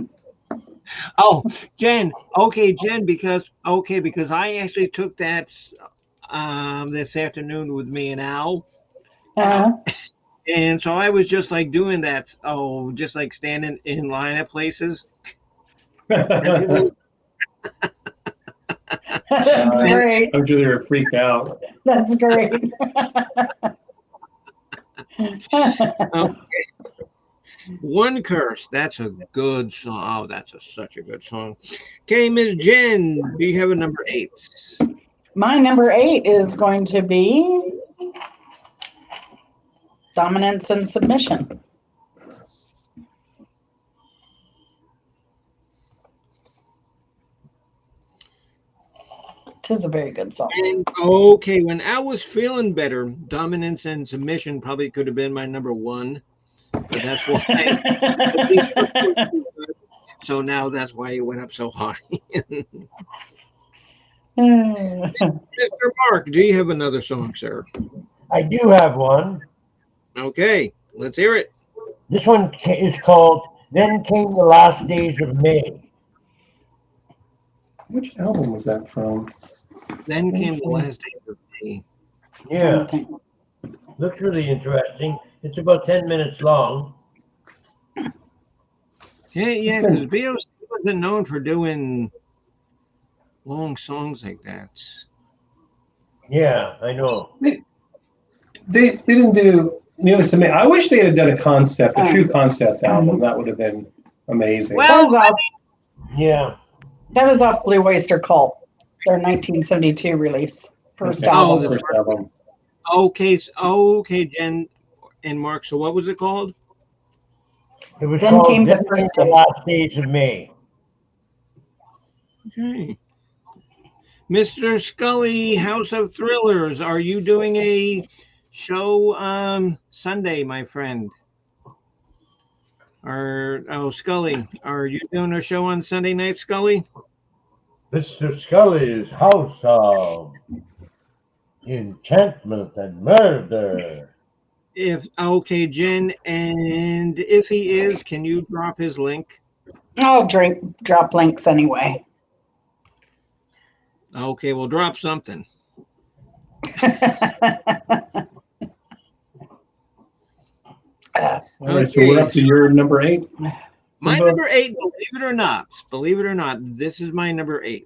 oh, Jen. Okay, Jen, because I actually took that this afternoon with me and Al. Uh, Uh, and so I was just like doing that. Oh, just like standing in line at places, and people. that's Uh, And great. I'm sure they were freaked out. That's great. uh, one curse. That's a good song. Oh, that's such a good song. Okay, Miss Jen, do you have a number 8? My number 8 is going to be Dominance and Submission. Tis a very good song. And okay, when Al was feeling better, dominance and submission probably could have been my number 1. So that's why. So now that's why it went up so high. Mr. Mark, do you have another song, sir? I do have one. Okay, let's hear it. This one is called Then Came the Last Days of May. Which album was that from? Then came the last day of me. Trying to Yeah, think. looks really interesting. It's about 10 minutes long. Yeah, It's yeah, because been VOC wasn't known for doing long songs like that. Yeah, I know. they, they didn't do nearly so many. I wish they had done a concept, a true concept album. That would have been amazing. That Well, was off. Yeah. That was off Blue Oyster Cult, their 1972 release, first Okay, oh, album. the first first. album. Okay, okay, Jen and Mark. So what was it called? It was Then called came Then the Came first the day. Last Days of May. Okay. Mr. Scully, House of Thrillers. Are you doing a show Sunday, my friend? Or oh, Scully, are you doing a show on Sunday night, Scully? Mr. Scully's House of Enchantment and Murder. If okay, Jen, and if he is, can you drop his link? I'll drop links anyway. Okay, we'll drop something. All right, so we're Okay, up to your number 8. my Simba? number 8. Believe it or not, this is my number 8,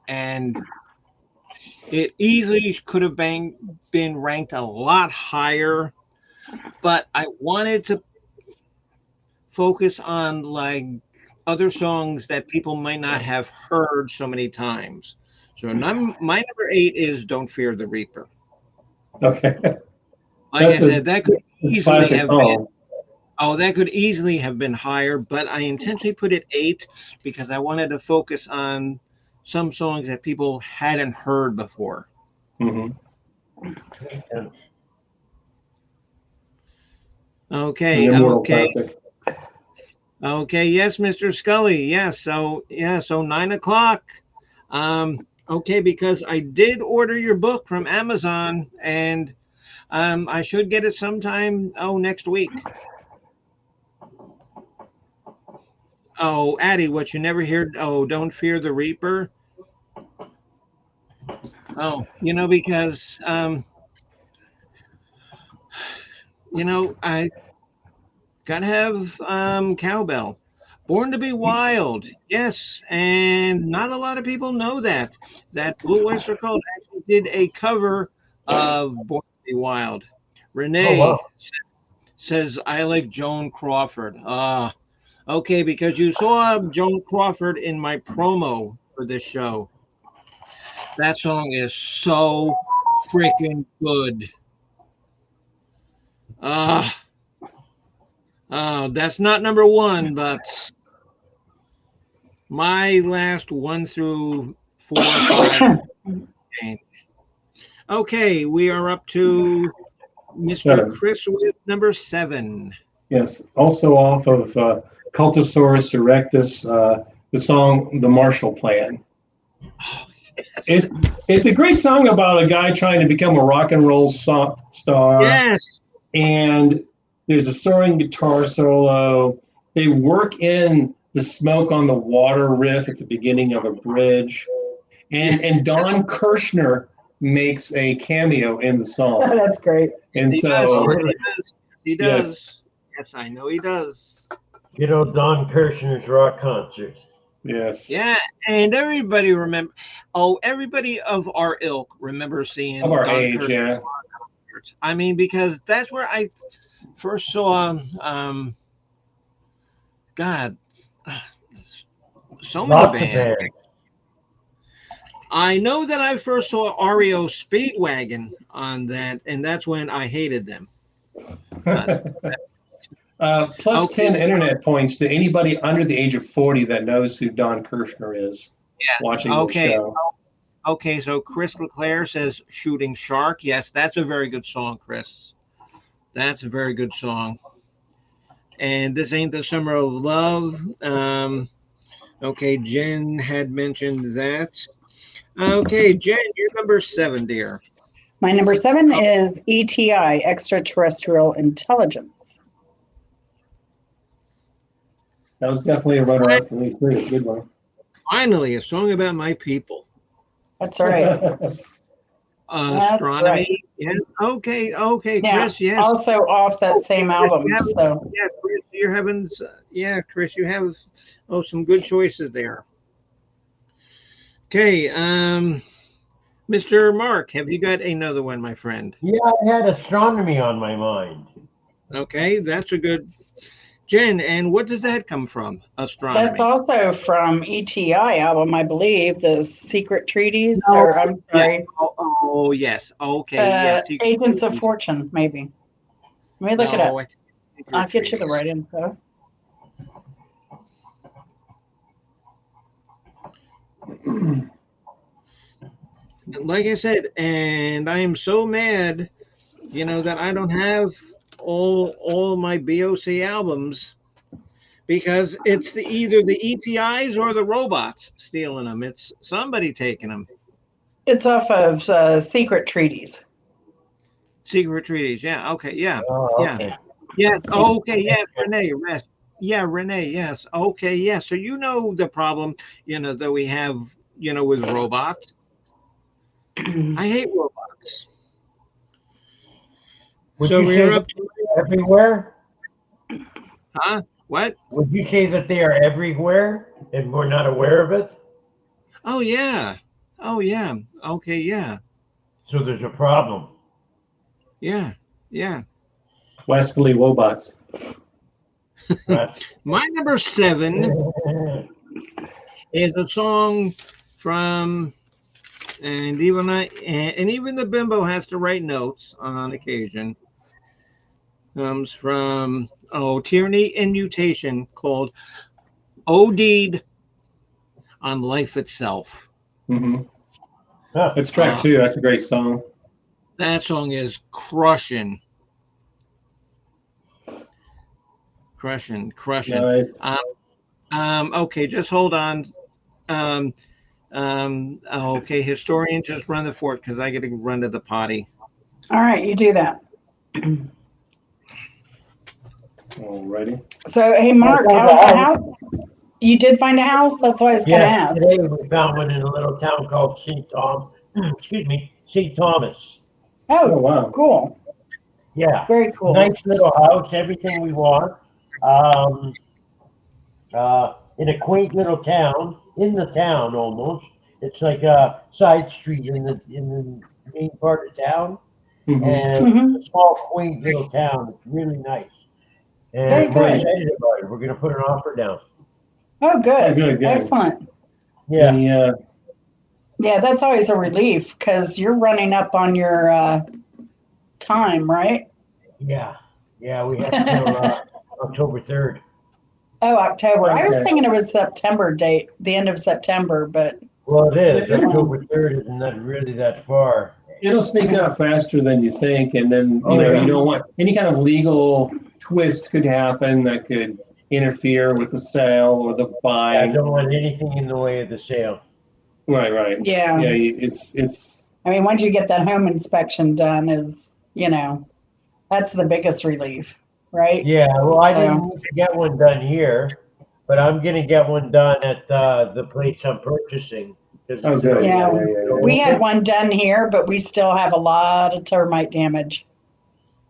and it easily could have been ranked a lot higher, but I wanted to focus on like other songs that people might not have heard so many times. So my number 8 is "Don't Fear the Reaper." Okay, Like I that's said, that could a easily classic have been song. that could easily have been higher, but I intentionally put it 8 because I wanted to focus on some songs that people hadn't heard before. Hmm. And An Okay, immortal okay, classic. okay. Yes, Mr. Scully. Yes. So 9 o'clock. Okay, because I did order your book from Amazon, and I should get it sometime. Oh, next week. Oh, Addie, what you never hear? Oh, don't fear the Reaper. Oh, because I Gotta have cowbell. Born to be Wild. Yes, and not a lot of people know that. That Blue Oyster Cult actually did a cover of Born to be Wild. Oh Renee wow. says, I like Joan Crawford. Ah, okay, because you saw Joan Crawford in my promo for this show. That song is so freaking good. Ah, that's not number one, but my last one through four, five change. Okay, we are up to Mr. 7. Chris with number seven. Yes. Also off of Cultosaurus erectus, the song "The Marshall Plan." Oh, It, it's a great song about a guy trying to become a rock and roll star, yes, and there's a soaring guitar solo. They work in the smoke on the water riff at the beginning of a bridge, yes, and Don Kirshner makes a cameo in the song. That's great. And he does. Oh so, Yes, really? he does. He yes, does. Yes, I know he does. Good old Don Kirshner's rock concert. yes, Yeah, and everybody remember. Oh, everybody of our ilk remember of seeing our Don age, Kirshner yeah. concerts. I mean, because that's where I first saw. God, so many Lots of bands. bands. I know that I first saw REO Speedwagon on that, and that's when I hated them. But Plus okay, 10 internet points to anybody under the age of 40 that knows who Don Kirshner is yeah, watching this okay, show. okay. So Chris Leclerc says "Shooting Shark." Yes, that's a very good song, Chris. That's a very good song. And this ain't the summer of love. Okay, Jen had mentioned that. Okay, Jen, you're number seven, dear. My number seven is ETI, extraterrestrial intelligence. That was definitely a runner up for me, too. Good one. Finally, a song about my people. That's right. That's right. Astronomy. Yes. Okay. Okay, Yeah. Chris. Yes. Also off that Okay, same Chris. You album. have. So Yeah, Chris. You're having. Yeah, Chris. You have. Oh, some good choices there. Okay. Mr. Mark, have you got another one, my friend? Yeah, I had astronomy on my mind. Okay, that's a good. Jen, and what does that come from? that's Astronomy. also from ETI album, I believe, the Secret Treaties, No. or I'm Yeah. sorry, Oh, yes. Okay. Yes. Secret Agents of Treaties. Fortune, maybe. Let me look it No, up. I think I'll Secret get you the Treaties. right info. Like I said, and I am so mad, that I don't have all my BOC albums because it's either the ETIs or the robots stealing them. It's somebody taking them. It's off of Secret Treaties. Secret treaties. Yeah. Okay. Yeah. Oh, Yeah. okay. Yes. Yeah. Okay. Yes. Renee. Yes. Yeah. Renee. Yes. Okay. Yeah. So you know the problem, that we have, with robots. I hate robots. Would So you say we're that up to, they're everywhere? huh? What? Would you say that they are everywhere and we're not aware of it? Oh yeah. Oh yeah. Okay. Yeah. So there's a problem. Yeah. Yeah. Wesley Wobots. Right? My number seven is a song from, and even the bimbo has to write notes on occasion. Comes from Tyranny and Mutation, called "OD'd on Life Itself." Hmm. Huh. That's track Uh, 2. That's a great song. that song is crushing, crushing, crushing. Nice. Um, okay, just hold on. Um, okay, historian, just run the fort because I got to run to the potty. All right, you do that. Alrighty. So, hey, I Mark, found how's a the house. house? You did find a house? That's what I was going to Yes, ask. today we found one in a little town called St. Tom. Excuse me, St. Thomas. Oh, Oh, wow. cool. Yeah, Very cool. nice little house, everything we want. Um, in a quaint little town, in the town almost. It's like a side street in the main part of town, Hmm. and Hmm. it's a small, quaint little town. It's really nice, Very and we're good. excited about it. We're going to put an offer down. Oh, Oh, good. good, good. Excellent. Yeah, The Yeah, that's always a relief because you're running up on your time, right? yeah, yeah. We have till October 3rd. Oh, October. I was okay. thinking it was September date, the end of September, but Well, it Yeah, is. um, October 3rd isn't that really that far. it'll sneak up faster than you think, and then Oh you yeah. don't want any kind of legal twist could happen that could interfere with the sale or the I buying. don't want anything in the way of the sale. Right, right. yeah. Yeah, it's I mean, once you get that home inspection done, that's the biggest relief, right? Yeah, well, I So, didn't need to get one done here, but I'm gonna get one done at the place I'm purchasing because oh it's good. already Yeah, yeah, yeah, yeah, yeah. we had open. one done here, but we still have a lot of termite damage.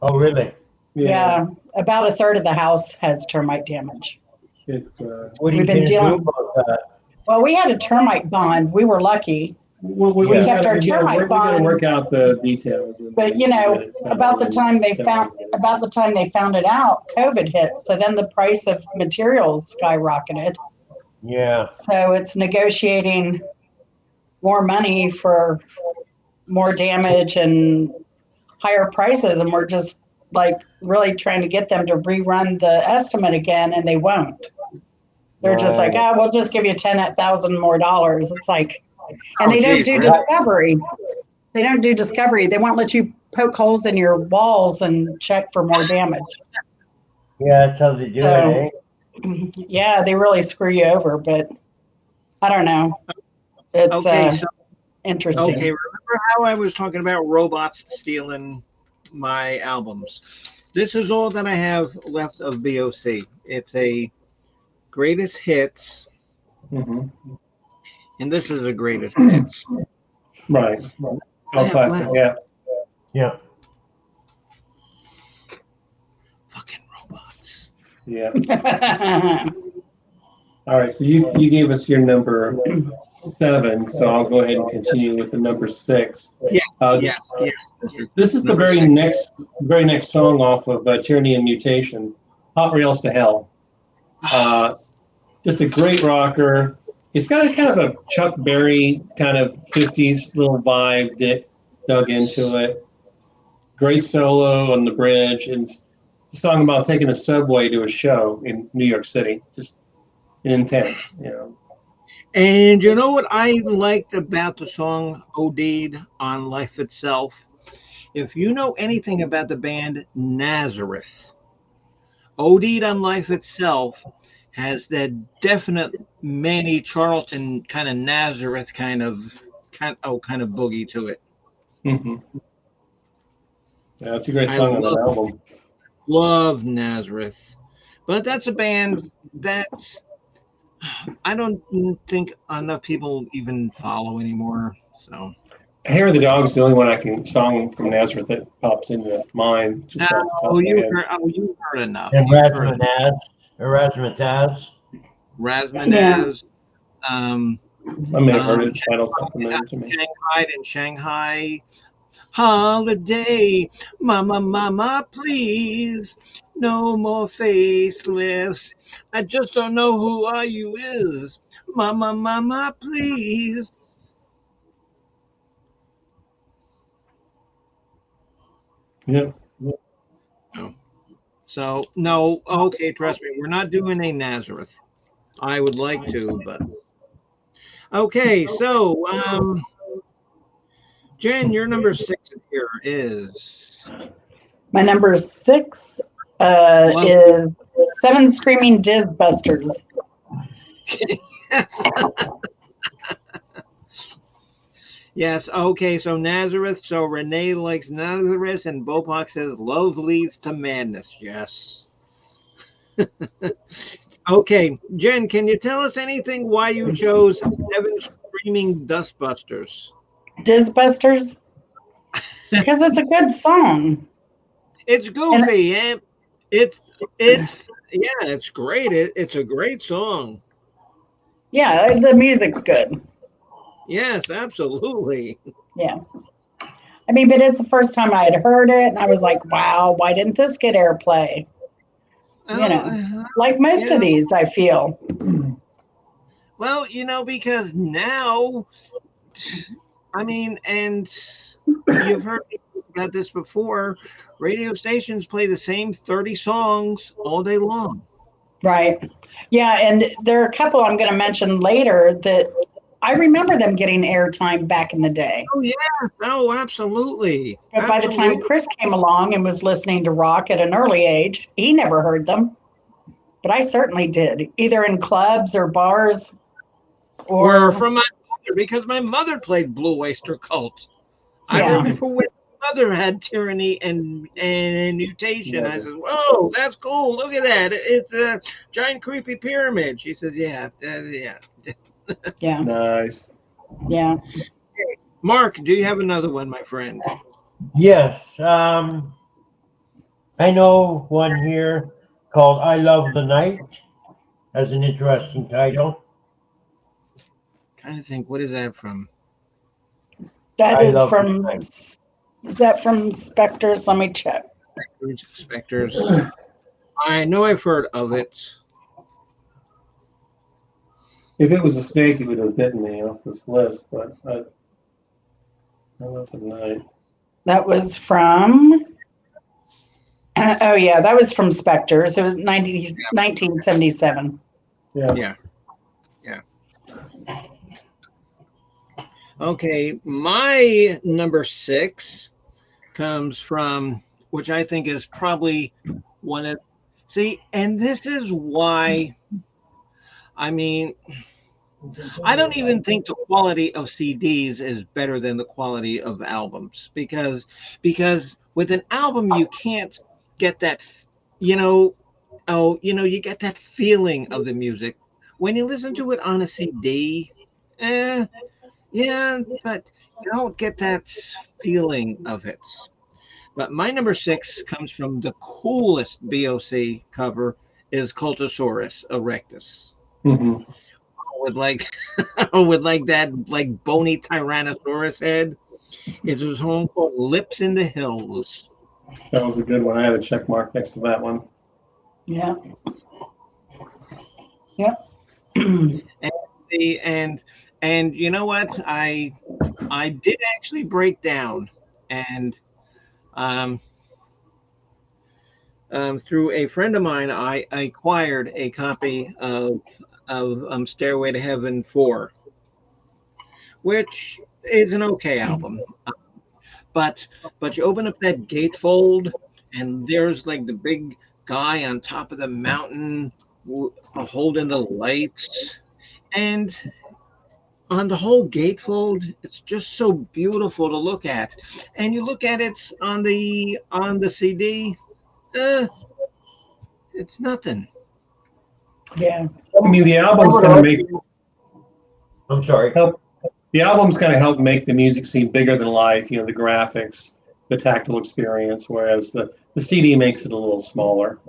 Oh, really? Yeah, Yeah, about a third of the house has termite damage. it's What are We've you been gonna do dealing, about that? well, we had a termite bond. We were lucky. We we Yeah. kept got our termite we got to bond, work out the details and but get it about settled the and time they then we found can get it about done. the time they found it out, COVID hit. So then the price of materials skyrocketed. Yeah. So it's negotiating more money for more damage and higher prices, and we're just like really trying to get them to rerun the estimate again, and they won't. They're just like, Right. ah, we'll just give you 10,000 more dollars. It's like, and Oh, they don't geez, do really? discovery. They don't do discovery. They won't let you poke holes in your walls and check for more damage. Yeah, that's how they do it, So, eh? yeah, they really screw you over, but I don't know. It's Okay, so okay, interesting. remember how I was talking about robots stealing my albums? This is all that I have left of BOC. It's a greatest hits, Hmm. and this is a greatest hits. Right. I Oh, have classic. left Yeah. Yeah. fucking robots. Yeah. All right. So you gave us your number 7, so I'll go ahead and continue with the number 6. Yes, Uh, yes, yes. Mr. this is the Number six. very next song off of Tyranny and Mutation, Hot Rails to Hell. Uh, just a great rocker. It's got a kind of a Chuck Berry kind of 50s little vibe dug into it. Great solo on the bridge, and it's a song about taking a subway to a show in New York City. Just intense. And you know what I liked about the song OD'd on Life Itself? If you know anything about the band Nazareth, OD'd on Life Itself has that definite Manny Charlton kind of Nazareth kind of boogie to it. Hmm. Yeah, it's a great I song on that album. love Nazareth. But that's a band that's I don't think enough people even follow anymore. So Hair of the Dog's the only one I can song from Nazareth that pops into mind just off the top of my head. you've heard enough. And You've heard enough. Razzmatazz. Yeah. Razmanaz, um, I may have heard it. Title's not Shanghai, familiar to me. Shanghai holiday, mama, mama, please, no more facelifts. I just don't know who are you is, mama, mama, please. Yeah. No. So no, okay, trust me, we're not doing a Nazareth. I would like to, but okay. So, Jen, your number 6 here is My number 6 love. is Seven Screaming Diz Busters. Yes, okay, so Nazareth. So Renee likes Nazareth, and Bopak says love leads to madness. Yes. Okay, Jen, can you tell us anything why you chose Seven Screaming Dustbusters? Diz Busters? Because it's a good song. It's And goofy, eh? It's it's yeah, it's great. It's a great song. Yeah, the music's good. Yes, absolutely. Yeah. I mean, but it's the first time I had heard it, and I was like, wow, why didn't this get airplay? You Oh, know, like most of yeah. these, I feel. Well, because now, I mean, and you've heard me talk about this before. Radio stations play the same 30 songs all day long. Right. Yeah, and there are a couple I'm going to mention later that I remember them getting airtime back in the day. Oh yeah. Oh, absolutely. But by the time Absolutely. Chris came along and was listening to rock at an early age, he never heard them. But I certainly did, either in clubs or bars Or or, from my mother, because my mother played Blue Oyster Cult. I yeah, remember when my mother had Tyranny and Mutation. I Yeah. said, "Whoa, that's cool! Look at that! It's a giant creepy pyramid." She says, "Yeah, yeah." yeah, Nice. yeah. Mark, do you have another one, my friend? Yes. I know one here called "I Love the Night" has an interesting title. Trying to think, what is that from? That I is love the from, night. is that from Spectres? Let me check. Spectres. I know I've heard of it. If it was a snake, it would have bitten me off this list, but I love the night. That was from, oh, yeah, that was from Spectres. It was 1977. Yeah. Yeah, yeah. Okay, my number six comes from, which I think is probably one of, see, and this is why, I mean, I don't even think the quality of CDs is better than the quality of albums because with an album you can't get that, you know, you get that feeling of the music. When you listen to it on a CD, eh, yeah, but you don't get that feeling of it. But my number six comes from the coolest BOC cover is Cultosaurus erectus Hmm. with like with like that like bony Tyrannosaurus head. It's his home called Lips in the Hills. That was a good one. I had a check mark next to that one. Yeah, yeah. And the and you know what? I did actually break down and um, through a friend of mine, I acquired a copy of Stairway to Heaven 4, which is an okay album. But but you open up that gatefold, and there's like the big guy on top of the mountain holding the lights, and on the whole gatefold, it's just so beautiful to look at. And you look at it on the CD, uh, it's nothing. Yeah. I mean, the album's Someone going to make argued. I'm sorry. help. The album's going to help make the music seem bigger than life. You know, the graphics, the tactile experience, whereas the CD makes it a little smaller.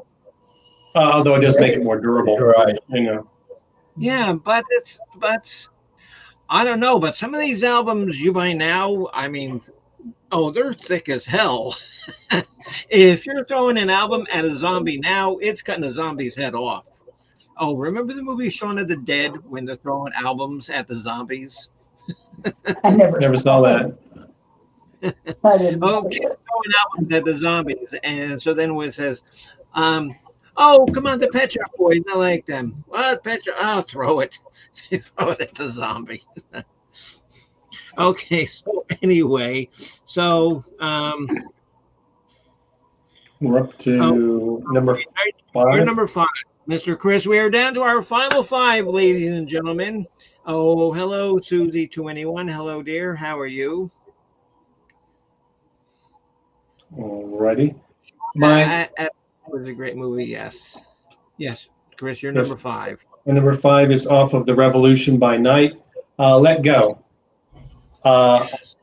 Although it does make it more durable. Right. You know. Yeah, but I don't know. But some of these albums you buy now, I mean, oh, they're thick as hell. If you're throwing an album at a zombie now, it's cutting a zombie's head off. Oh, remember the movie Shaun of the Dead when they're throwing albums at the zombies? I never Never saw saw it. that. I didn't see Okay, it. throwing albums at the zombies, and so then when it says, um, "Oh, come on, the Pet Shop Boys, I like them." What Pet Shop? I'll throw it. They throw it at the zombie. Okay, so anyway, so We're up oh, to number you're 5. number five, Mr. Chris. We are down to our final five, ladies and gentlemen. Oh, hello, Susie 2anyone. Hello, dear. How are you? Alrighty. My It was a great movie. Yes, yes, Chris, you're yes, number five. my number 5 is off of the Revolution by Night. Let Go. Uh, Yes.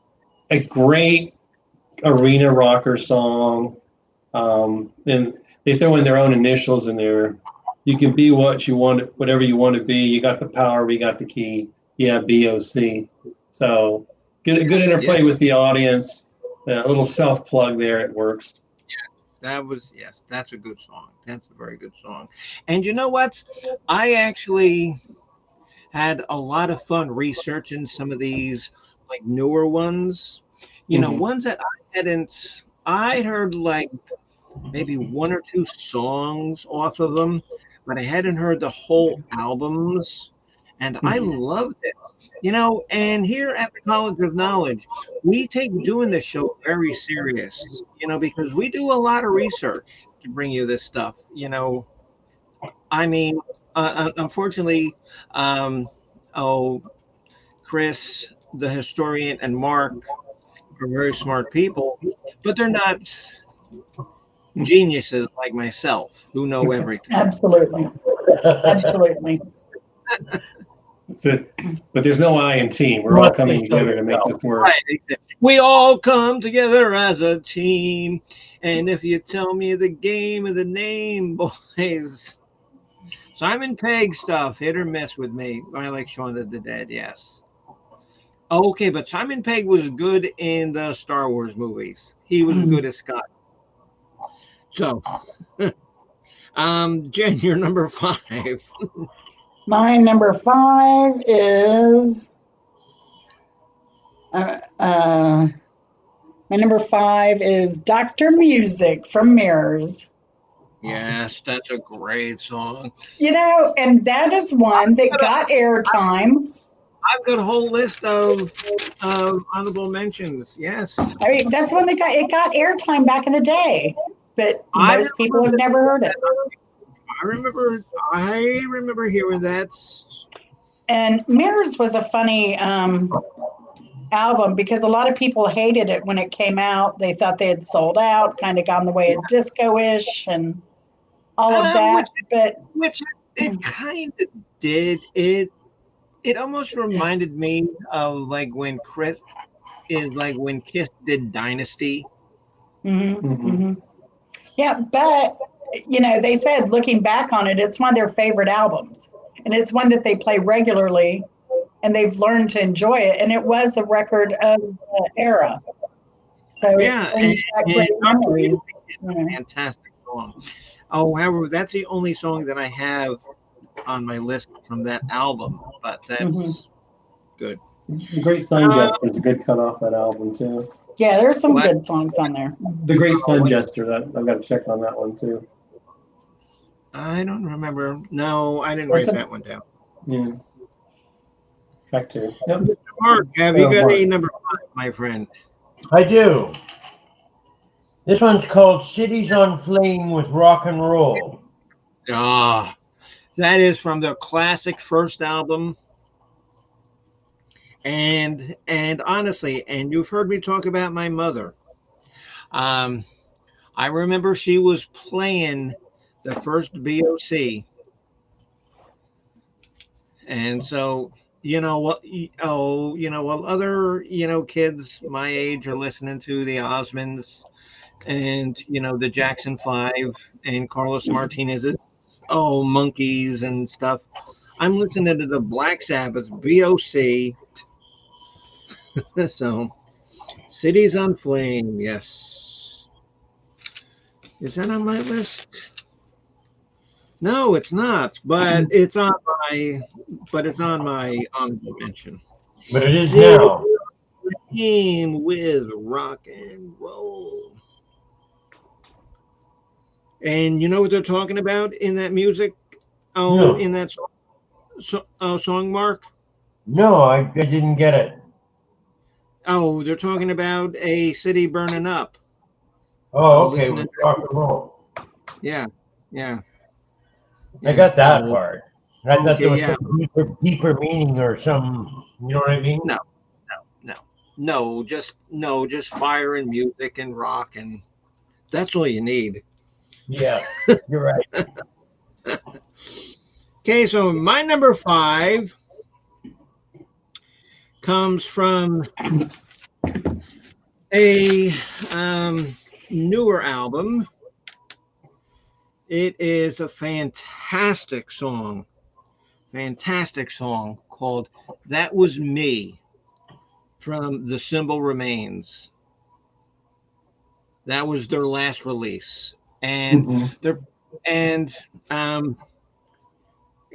a great arena rocker song. And they throw in their own initials in there. You can be what you want, whatever you want to be. You got the power, we got the key. Yeah, BOC. So good Yes, yeah, interplay with the audience. A little self plug there. It works. that was yes, that's a good song. That's a very good song. And you know what? I actually had a lot of fun researching some of these like newer ones. You know, Hmm. ones that I'd heard like maybe one or two songs off of them, but I hadn't heard the whole albums. And I loved it. You know, and here at the College of Knowledge, we take doing this show very serious, you know, because we do a lot of research to bring you this stuff. You know, I mean, unfortunately, um, oh, Chris, the historian, and Mark are very smart people, but they're not geniuses like myself who know everything. Absolutely. Absolutely. So, but there's no I in team. We're all Must be coming so together to make yourself. this work. Right. We all come together as a team. And if you tell me the game of the name, boys, Simon Pegg stuff, hit or miss with me. I like Shaun of the Dead, yes. Okay, but Simon Pegg was good in the Star Wars movies. He was good as Scott. So, Jen, you're number 5. My number 5 is uh, uh, my number 5 is Doctor Music from Mirrors. Yes, that's a great song. You know, and that is one that got airtime. I've got a whole list of honorable mentions. Yes, I mean, that's one that got airtime back in the day, but I most people remember. have never heard it. I remember. I remember hearing that. And Mirrors was a funny album because a lot of people hated it when it came out. They thought they had sold out, kind of gone the way of disco-ish and all of Which that. But it kind of did. It almost reminded me of when Kiss did Dynasty. Hmm. yeah, but you know, they said looking back on it, it's one of their favorite albums, and it's one that they play regularly, and they've learned to enjoy it. And it was a record of the era, so it Yeah, brings back and great Dr. memories. Music is You a know. fantastic song. Oh, however, that's the only song that I have on my list from that album. But Hmm. that's good. The Great Sun Uh, Jester is a good cut off that album too. Yeah, there's some what? good songs on there. The Great Sun What? Jester. That I've got to check on that one too. I don't remember. No, I didn't There's write a that one down. Yeah, track 2. Yep. Mark, have you got Mark. any number 5, my friend? I do. This one's called Cities on Flame with Rock and Roll. Ah, that is from their classic first album. And honestly, and you've heard me talk about my mother. Um, I remember she was playing the first BOC, and so you know what? Oh, you know, while other kids my age are listening to the Osmonds and the Jackson Five and Carlos Martinez, Monkeys and stuff. I'm listening to the Black Sabbath BOC. So, Cities on Flame, yes. Is that on my list? No, it's not, but it's on my honorable mention. But it is City now. Flame with rock and roll. And you know what they're talking about in that music? Oh, No. in that song, Mark? No, I didn't get it. Oh, they're talking about a city burning up. Oh, Oh, okay, listening. with rock and roll. Yeah, yeah, I yeah. got that Oh, part. I thought there okay, was yeah. some deeper meaning or some, you know what I mean? No, no, no, just fire and music and rock, and that's all you need. Yeah, you're right. Okay, so my number 5 comes from a newer album, It is a fantastic song called "That Was Me" from The Symbol Remains. That was their last release, and Hmm. they're and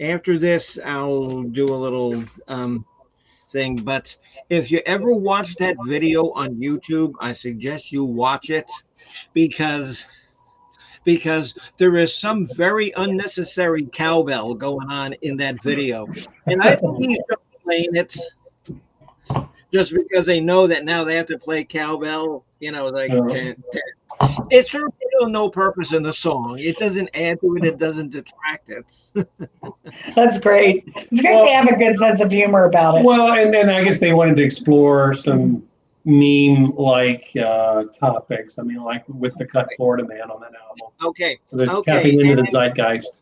after this, I'll do a little thing. But if you ever watch that video on YouTube, I suggest you watch it because there is some very unnecessary cowbell going on in that video, and I think he's just playing it just because they know that now they have to play cowbell. Like it serves no purpose in the song. It doesn't add to it. It doesn't detract it. That's great. It's great they Well, have a good sense of humor about it. well, and I guess they wanted to explore some meme-like topics. I mean, like with the Cut Florida Man on that album. Okay, So there's okay, tapping into and the zeitgeist.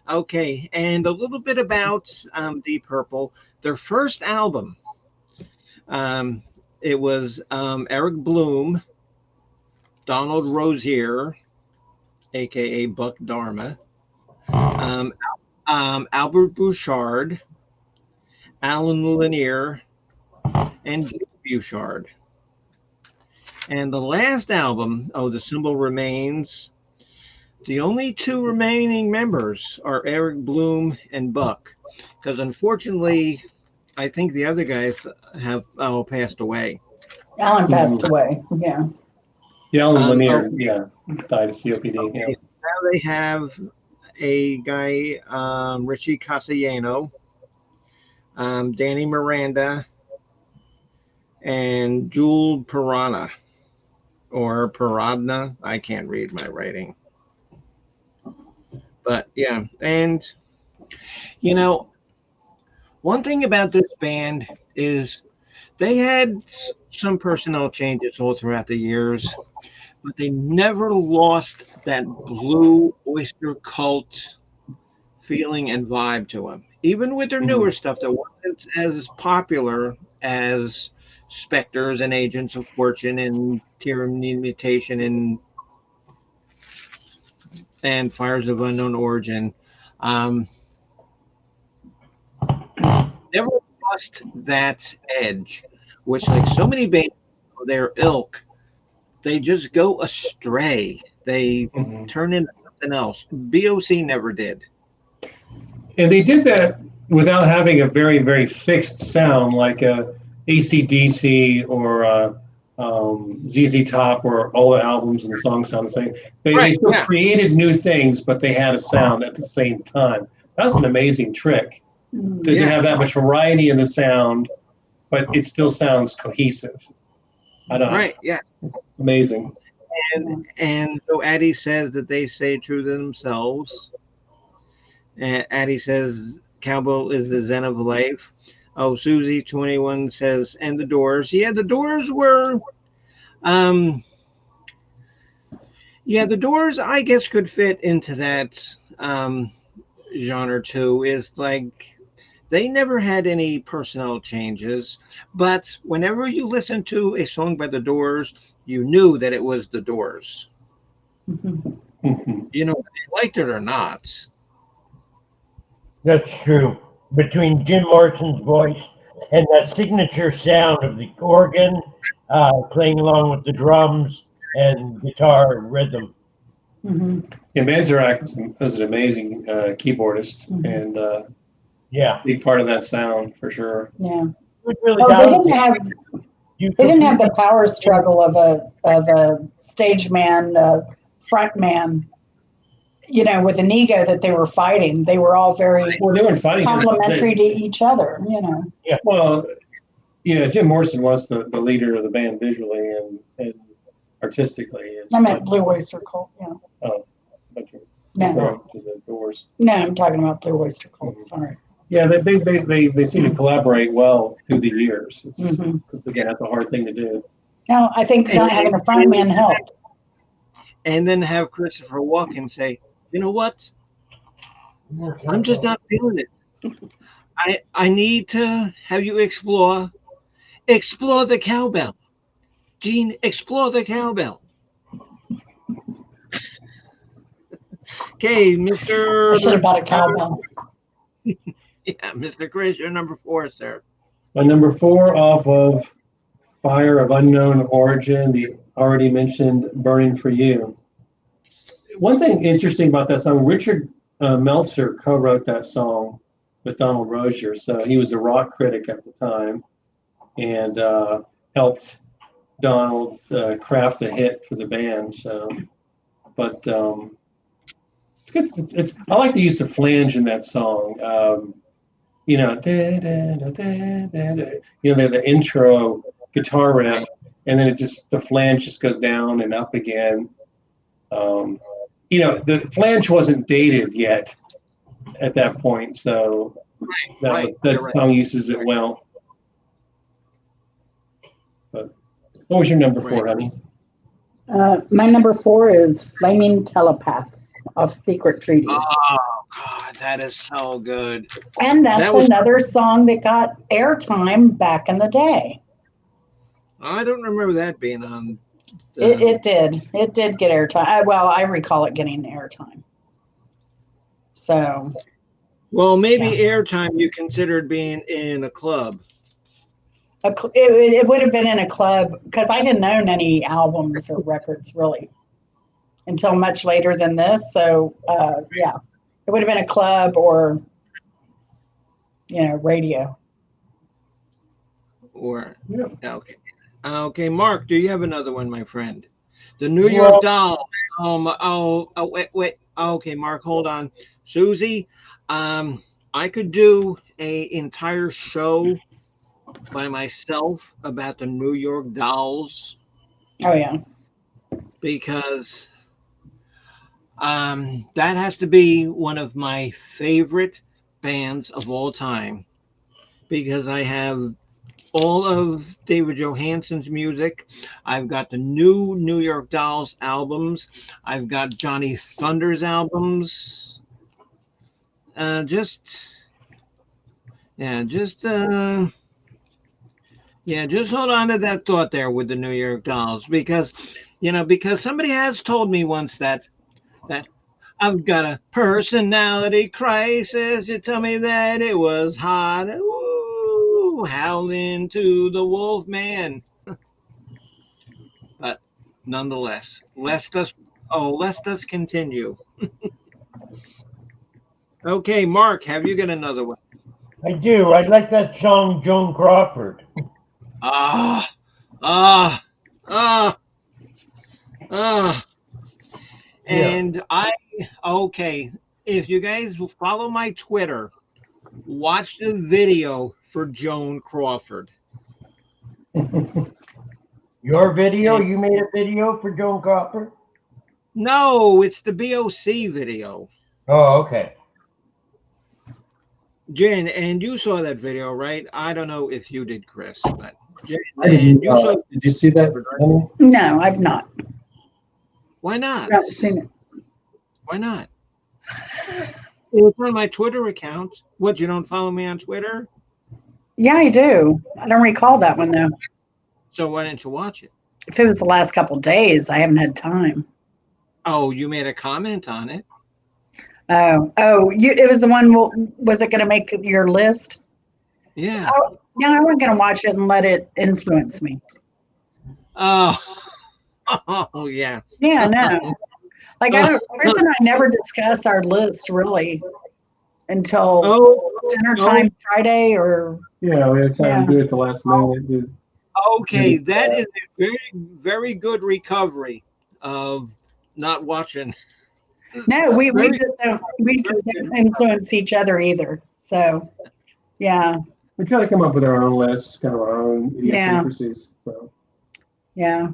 okay, and a little bit about Deep Purple. Their first album, um, it was Eric Bloom, Donald Rozier, aka Buck Dharma, um, Albert Bouchard, Alan Lanier, and Jim Bouchard. And the last album, oh, The Symbol Remains, the only two remaining members are Eric Bloom and Buck. Because unfortunately, I think the other guys have passed away. Alan passed Mhm. away. Yeah. Yeah, Alan Oh, Lanier, yeah, died of COPD. Yeah. okay. Now they have a guy, Richie Casillano, Danny Miranda, and Jewel Piranha or Piranha. I can't read my writing. But yeah, and you know, one thing about this band is they had some personnel changes all throughout the years, but they never lost that blue oyster cult feeling and vibe to them. Even with their newer Mhm. stuff that wasn't as popular as Spectres and Agents of Fortune and Tyranny Mutation and Fires of Unknown Origin. Um, never lost that edge, which like so many bands of their ilk, they just go astray. They Mhm. turn into something else. BOC never did. And they did that without having a very, very fixed sound like a AC/DC or ZZ Top, where all the albums and the songs sound the same. They Right. still Yeah. created new things, but they had a sound at the same time. That's an amazing trick to Yeah. have that much variety in the sound, but it still sounds cohesive. I don't know. Right. Yeah. Amazing. And so Addie says that they stay true to themselves. And Addie says cowbell is the zen of life. Oh, Susie 21 says, and the Doors. Yeah, the Doors were. Um, yeah, the Doors, I guess, could fit into that genre too. Is like they never had any personnel changes, but whenever you listen to a song by the Doors, you knew that it was the Doors. Mhm. Mhm. You know, whether you liked it or not. That's true. Between Jim Morrison's voice and that signature sound of the organ playing along with the drums and guitar rhythm. Mhm. Yeah, Manzarek was an amazing keyboardist Mhm. and Yeah, big part of that sound for sure. Yeah. he was really Well, talented. You they didn't have completely the power struggle of a stage man, front man, with an ego that they were fighting. They were all very Well, they weren't fighting because complimentary to each other. well, Jim Morrison was the leader of the band visually and artistically, I meant Blue Oyster Cult. Yeah. oh, but you're No, referring to the Doors. no, I'm talking about Blue Oyster Cult. Mhm. Sorry. Yeah, they seem to collaborate well through the years. Hmm. It's again, that's a hard thing to do. No, I think And not having a front man helped. then have Christopher Walken say, "You know what? I'm just not feeling it. I need to have you explore the cowbell, Gene. Explore the cowbell." Okay, I Mr. should have bought a cowbell. Yeah, Mr. Chris, you're number 4, sir. My number 4 off of Fire of Unknown Origin, the already mentioned Burning for You. One thing interesting about that song, Richard Meltzer co-wrote that song with Donald Rozier. So he was a rock critic at the time and helped Donald craft a hit for the band. So, but it's good. I like the use of flange in that song. You know, the intro guitar riff, and then the flange just goes down and up again. The flange wasn't dated yet at that point, so that song uses it well. But what was your number 4, honey? My number 4 is Flaming Telepaths of Secret Treaties. Oh, God, that is so good. And that's another song that got airtime back in the day. I don't remember that being on. It did. It did get airtime. Well, I recall it getting airtime. So. Well, maybe airtime you considered being in a club. It would have been in a club because I didn't own any albums or records really until much later than this. So it would have been a club or radio. Okay, Mark, do you have another one, my friend? The New York Dolls. Wait. Okay, Mark, hold on. Susie, I could do an entire show by myself about the New York Dolls. Oh yeah. Because that has to be one of my favorite bands of all time. Because I have all of David Johansen's music. I've got the new New York Dolls albums. I've got Johnny Thunder's albums. Just hold on to that thought there with the New York Dolls because somebody has told me once that I've got a personality crisis. You tell me that it was hot. Ooh, howling to the wolf man. But nonetheless, let's us continue. Okay, Mark, have you got another one? I do. I like that song, Joan Crawford. Ah, ah, ah, ah. And okay, if you guys will follow my Twitter, watch the video for Joan Crawford. Your video? You made a video for Joan Crawford? No, it's the BOC video. Oh, okay. Jen, and you saw that video, right? I don't know if you did, Chris, but Jen, Did you see that? No, I've not. Why not? I've not seen it. Why not? It was on my Twitter account. What, you don't follow me on Twitter? Yeah, I do. I don't recall that one though. So why didn't you watch it? If it was the last couple of days, I haven't had time. Oh, you made a comment on it. It was the one. Was it going to make your list? Yeah. No, I wasn't going to watch it and let it influence me. Oh, yeah. Yeah, no. Like Chris and I never discuss our list really until dinner time Friday or. Yeah, we kind of do it at the last minute. Okay, that is a very, very good recovery of not watching. No, we just don't influence each other either. So, yeah. We try to come up with our own lists, kind of our own idiosyncrasies. So. Yeah.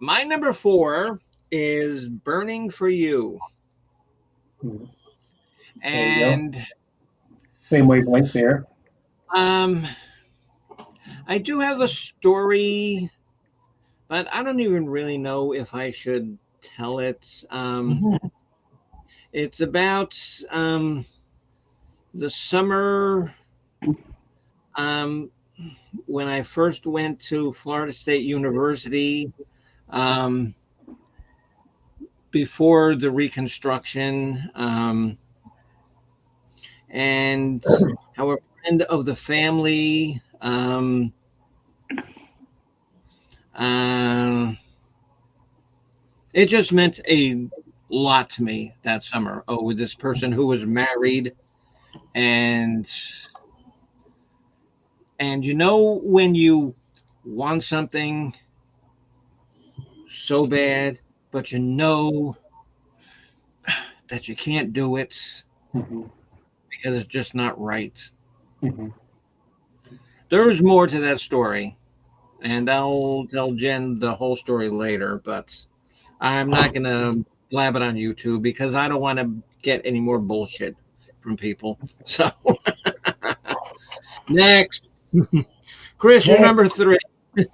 My number 4 is Burning for You. And same wavelength there. I do have a story, but I don't even really know if I should tell it. It's about the summer when I first went to Florida State University. before the Reconstruction, and how a friend of the family. Uh, it just meant a lot to me that summer. Oh, with this person who was married, and you know when you want something so bad, but you know that you can't do it Hmm. because it's just not right. Hmm. There's more to that story, and I'll tell Jen the whole story later, but I'm not going to blab it on YouTube because I don't want to get any more bullshit from people. So, next. Chris, you're Next. number three.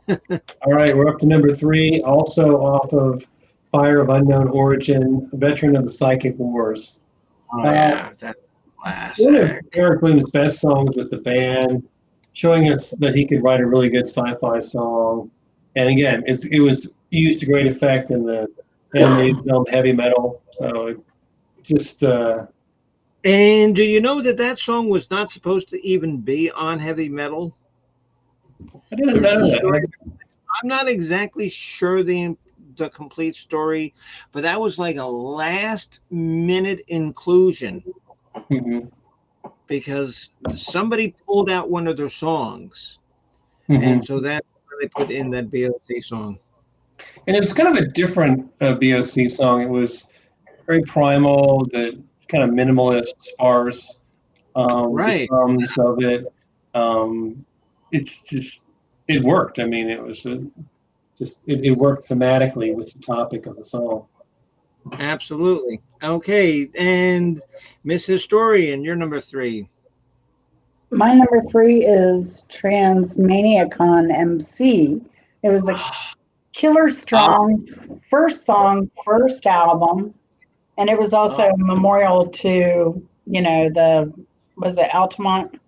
All right, we're up to number three, also off of Fire of Unknown Origin, Veteran of the Psychic Wars. Oh, Uh, yeah, that's One of classic. Eric Bloom's best songs with the band, showing us that he could write a really good sci-fi song. And again, it was used to great effect in the animated film Heavy Metal. So it just, And do you know that that song was not supposed to even be on heavy metal? I didn't There's a know story. that. I'm not exactly sure the complete story, but that was like a last minute inclusion Hmm. because somebody pulled out one of their songs, Hmm. and so that's where they put in that BLC song. And it was kind of a different BOC song. It was very primal, the kind of minimalist, sparse. The Right. drums of it. Um, it's just it worked. I mean, it was it worked thematically with the topic of the song. Absolutely. Okay, and Miss Historian, you're number three. My number three is Transmaniacon MC. It was a killer Oh, strong first song, first album, and it was also oh, a memorial to, the, was it Altamont?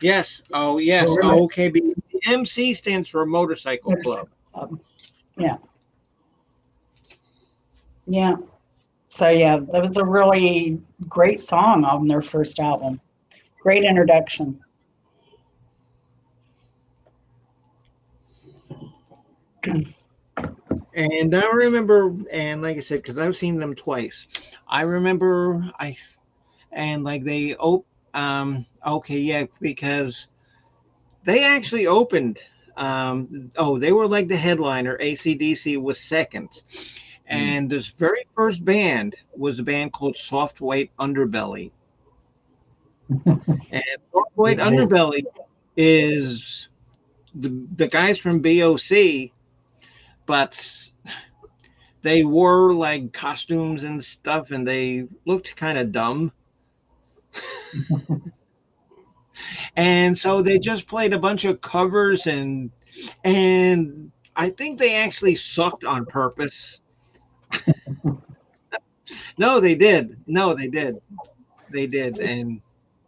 yes. Oh, Oh, yes. really? Okay. The MC stands for Motorcycle Club. Yeah, yeah. So yeah, that was a really great song on their first album. Great introduction. And I remember, and like I said, because I've seen them twice. I remember and like okay, yeah, because they actually opened. They were like the headliner. ACDC was second. Hmm. And this very first band was a band called Soft White Underbelly. And Soft White Good name. Underbelly is the guys from BOC, but they wore like costumes and stuff, and they looked kind of dumb. And so they just played a bunch of covers, and I think they actually sucked on purpose. No, they did. No, they did. They did.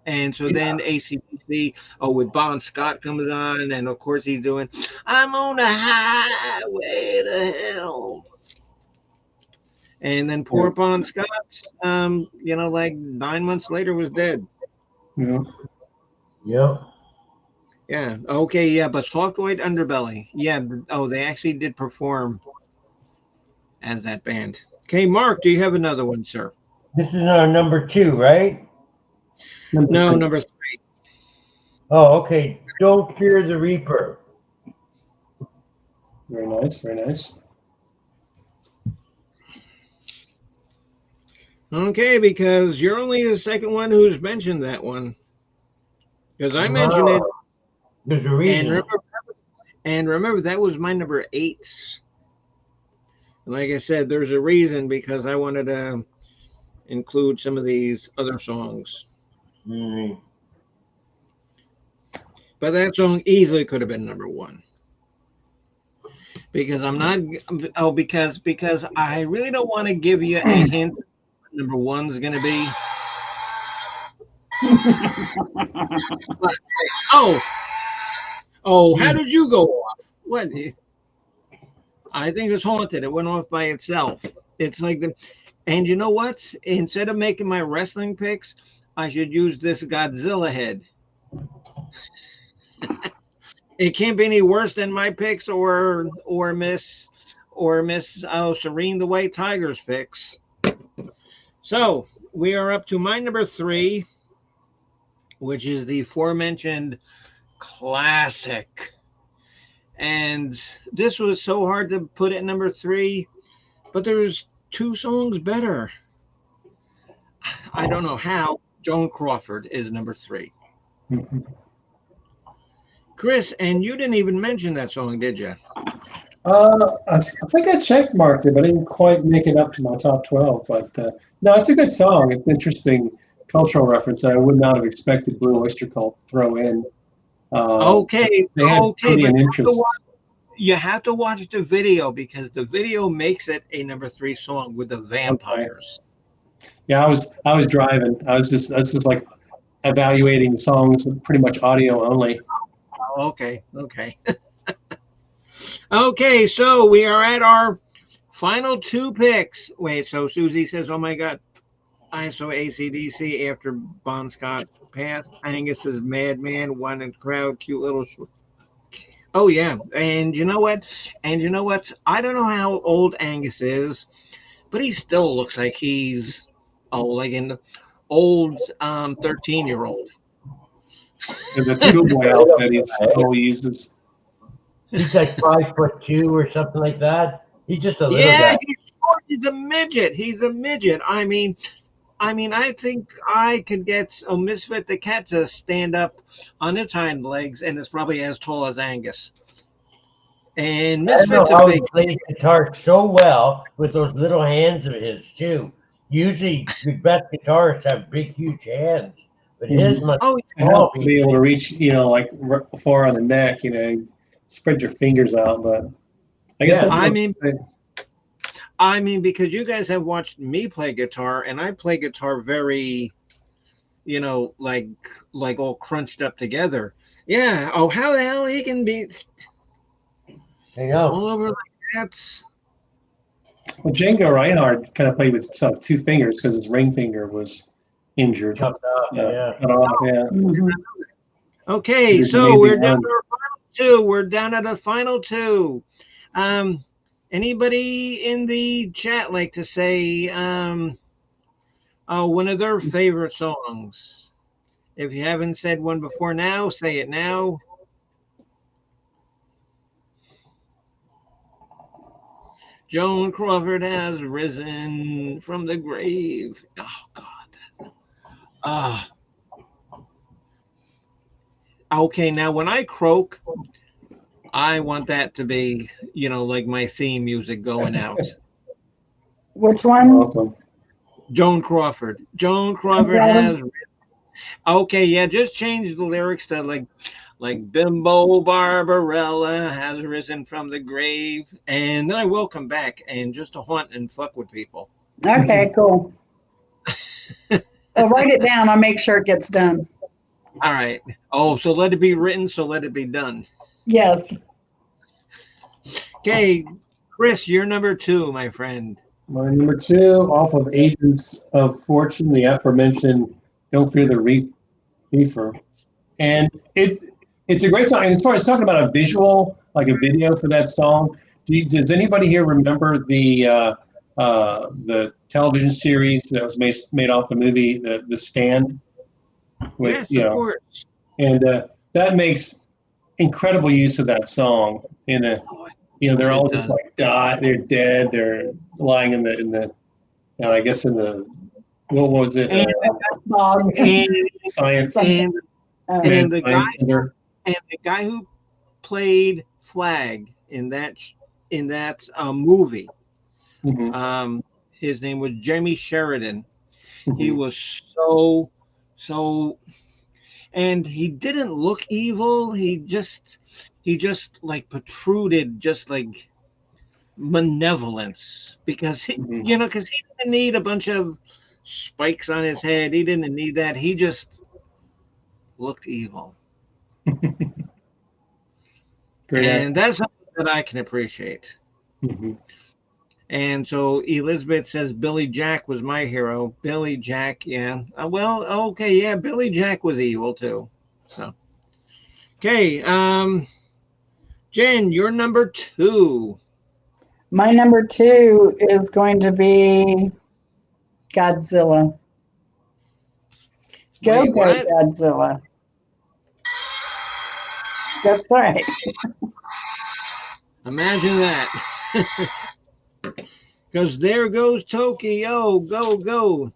And so It's then ACDC, with Bon Scott comes on, and of course he's doing, I'm on a highway to hell. And then poor Bon Scott, like 9 months later was dead. you know, Yep. Yeah. Okay. Yeah. But Soft White Underbelly. Yeah. Oh, they actually did perform as that band. Okay, Mark, do you have another one, sir? This is our number two, right? number No, three. number three. Oh, okay. Don't fear the Reaper. Very nice, very nice. Okay, because you're only the second one who's mentioned that one. Because I mentioned it, Wow. There's a and reason. remember that was my number eight. And like I said, there's a reason because I wanted to include some of these other songs. Mm. But that song easily could have been number one. Because I'm not. Oh, because I really don't want to give you a hint. What number one's going to be. But, oh, how Gee, did you go off? What? I think it's haunted. It went off by itself. It's like the, and you know what? Instead of making my wrestling picks, I should use this Godzilla head. It can't be any worse than my picks or Miss Serene the White Tiger's picks. So we are up to my number three, which is the aforementioned classic. And this was so hard to put at number three, but there's two songs better. I don't know how. Joan Crawford is number three. Mhm. Chris, and you didn't even mention that song, did you? I think I check marked it, but I didn't quite make it up to my top 12. But no, it's a good song. It's interesting cultural reference that I would not have expected Blue Oyster Cult to throw in. Okay, They had okay, really but an interest. you have to watch the video because the video makes it a number three song with the Okay. vampires. Yeah, I was driving. I was just like evaluating the songs, pretty much audio only. Okay, okay. Okay, so we are at our final two picks. Wait, so Susie says, oh my God, I saw ACDC after Bon Scott passed. Angus is Madman, one in the crowd, cute little. Oh, yeah. And you know what? And you know what? I don't know how old Angus is, but he still looks like he's, oh, like an old 13-year-old. And the schoolboy outfit he still uses. He's like 5'2" or something like that. He's just a little Yeah, guy. he's short. He's a midget. He's a midget. I mean, I think I could get a Misfit the cat to stand up on its hind legs, and it's probably as tall as Angus. And I don't know Misfit's a how he big. plays guitar so well with those little hands of his too. Usually, the best guitarists have big, huge hands, but his Mhm. must Oh, be It small. helps to be able to reach, like far on the neck, spread your fingers out. But I guess Yeah, that I looks. mean, I mean, because you guys have watched me play guitar, and I play guitar very, like all crunched up together. Yeah. Oh, how the hell he can be I know. all over like that? Well, Django Reinhardt kind of played with two fingers because his ring finger was injured, Chopped off. Yeah. cut off. Yeah, Mhm. Okay, did an so amazing we're down run. to our final two. We're down to the final two. Um, Anybody in the chat like to say one of their favorite songs? If you haven't said one before now, say it now. Joan Crawford has risen from the grave. Oh God. Ah. Okay, now when I croak, I want that to be, like my theme music going out. Which one? Awesome. Joan Crawford. Joan No Crawford problem. has. Okay, yeah, just change the lyrics to like Bimbo Barbarella has risen from the grave, and then I will come back and just to haunt and fuck with people. Okay, cool. Well, write it down. I'll make sure it gets done. All right. Oh, so let it be written, so let it be done. Yes. Okay, Chris, you're number two, my friend. My number two, off of Agents of Fortune, the aforementioned "Don't Fear the Reaper," and it's a great song. And as far as talking about a visual, like a video for that song, does anybody here remember the television series that was made off the movie The Stand? With Yes, of course. and that makes incredible use of that song. And Oh, they're it all just does. like they're dead, they're lying in the I guess in the what was it? And Bog. and Science Something. and man, and the guy science center. and the guy who played Flag in that movie, Hmm. his name was Jamie Sheridan. He Hmm. was so, and he didn't look evil. He just like protruded just like malevolence because Hmm. because he didn't need a bunch of spikes on his head. He didn't need that. He just looked evil, Great and actor. that's something that I can appreciate. Hmm. And so Elizabeth says Billy Jack was my hero. Billy Jack, yeah. Well, okay, yeah, Billy Jack was evil too. So, okay, Jen, you're number two. My number two is going to be Godzilla. Go, Wait, go, what? Godzilla. That's right. Imagine that. Because there goes Tokyo. Go, go.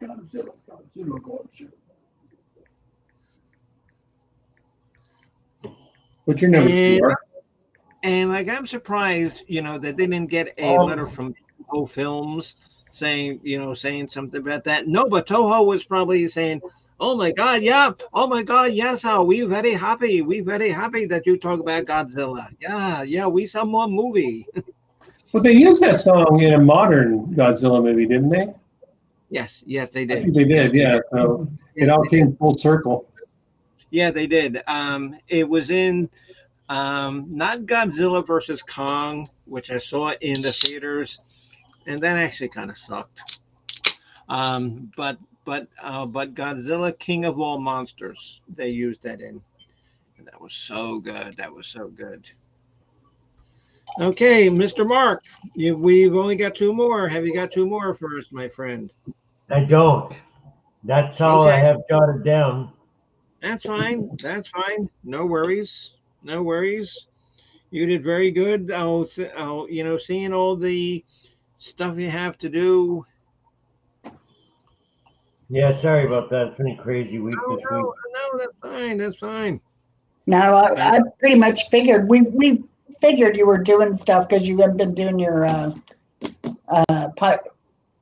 Godzilla, Godzilla, Godzilla. What's your number And four? and like I'm surprised, that they didn't get a letter Um, from Toho Films saying, saying something about that. No, but Toho was probably saying, "Oh my God, yeah! Oh my God, yes! We very happy. We very happy that you talk about Godzilla. Yeah, yeah. We some more movie. Well, they used that song in a modern Godzilla movie, didn't they? Yes, yes, they I did. think they Yes, did. they Yeah. did. So it Yes, all they did. came full circle. Yeah, they did. It was in not Godzilla versus Kong, which I saw in the theaters, and that actually kind of sucked. But Godzilla, King of All Monsters, they used that in, and that was so good. That was so good. Okay, Mr. Mark, we've only got two more. Have you got two more for us, my friend? I don't. That's all I Okay, have jotted down. that's fine. That's fine. No worries. No worries. You did very good. Seeing all the stuff you have to do. Yeah, sorry about that. It's been a crazy week No, this week. no, no. That's fine. That's fine. No, That, I pretty much figured we figured you were doing stuff because you haven't been doing pi-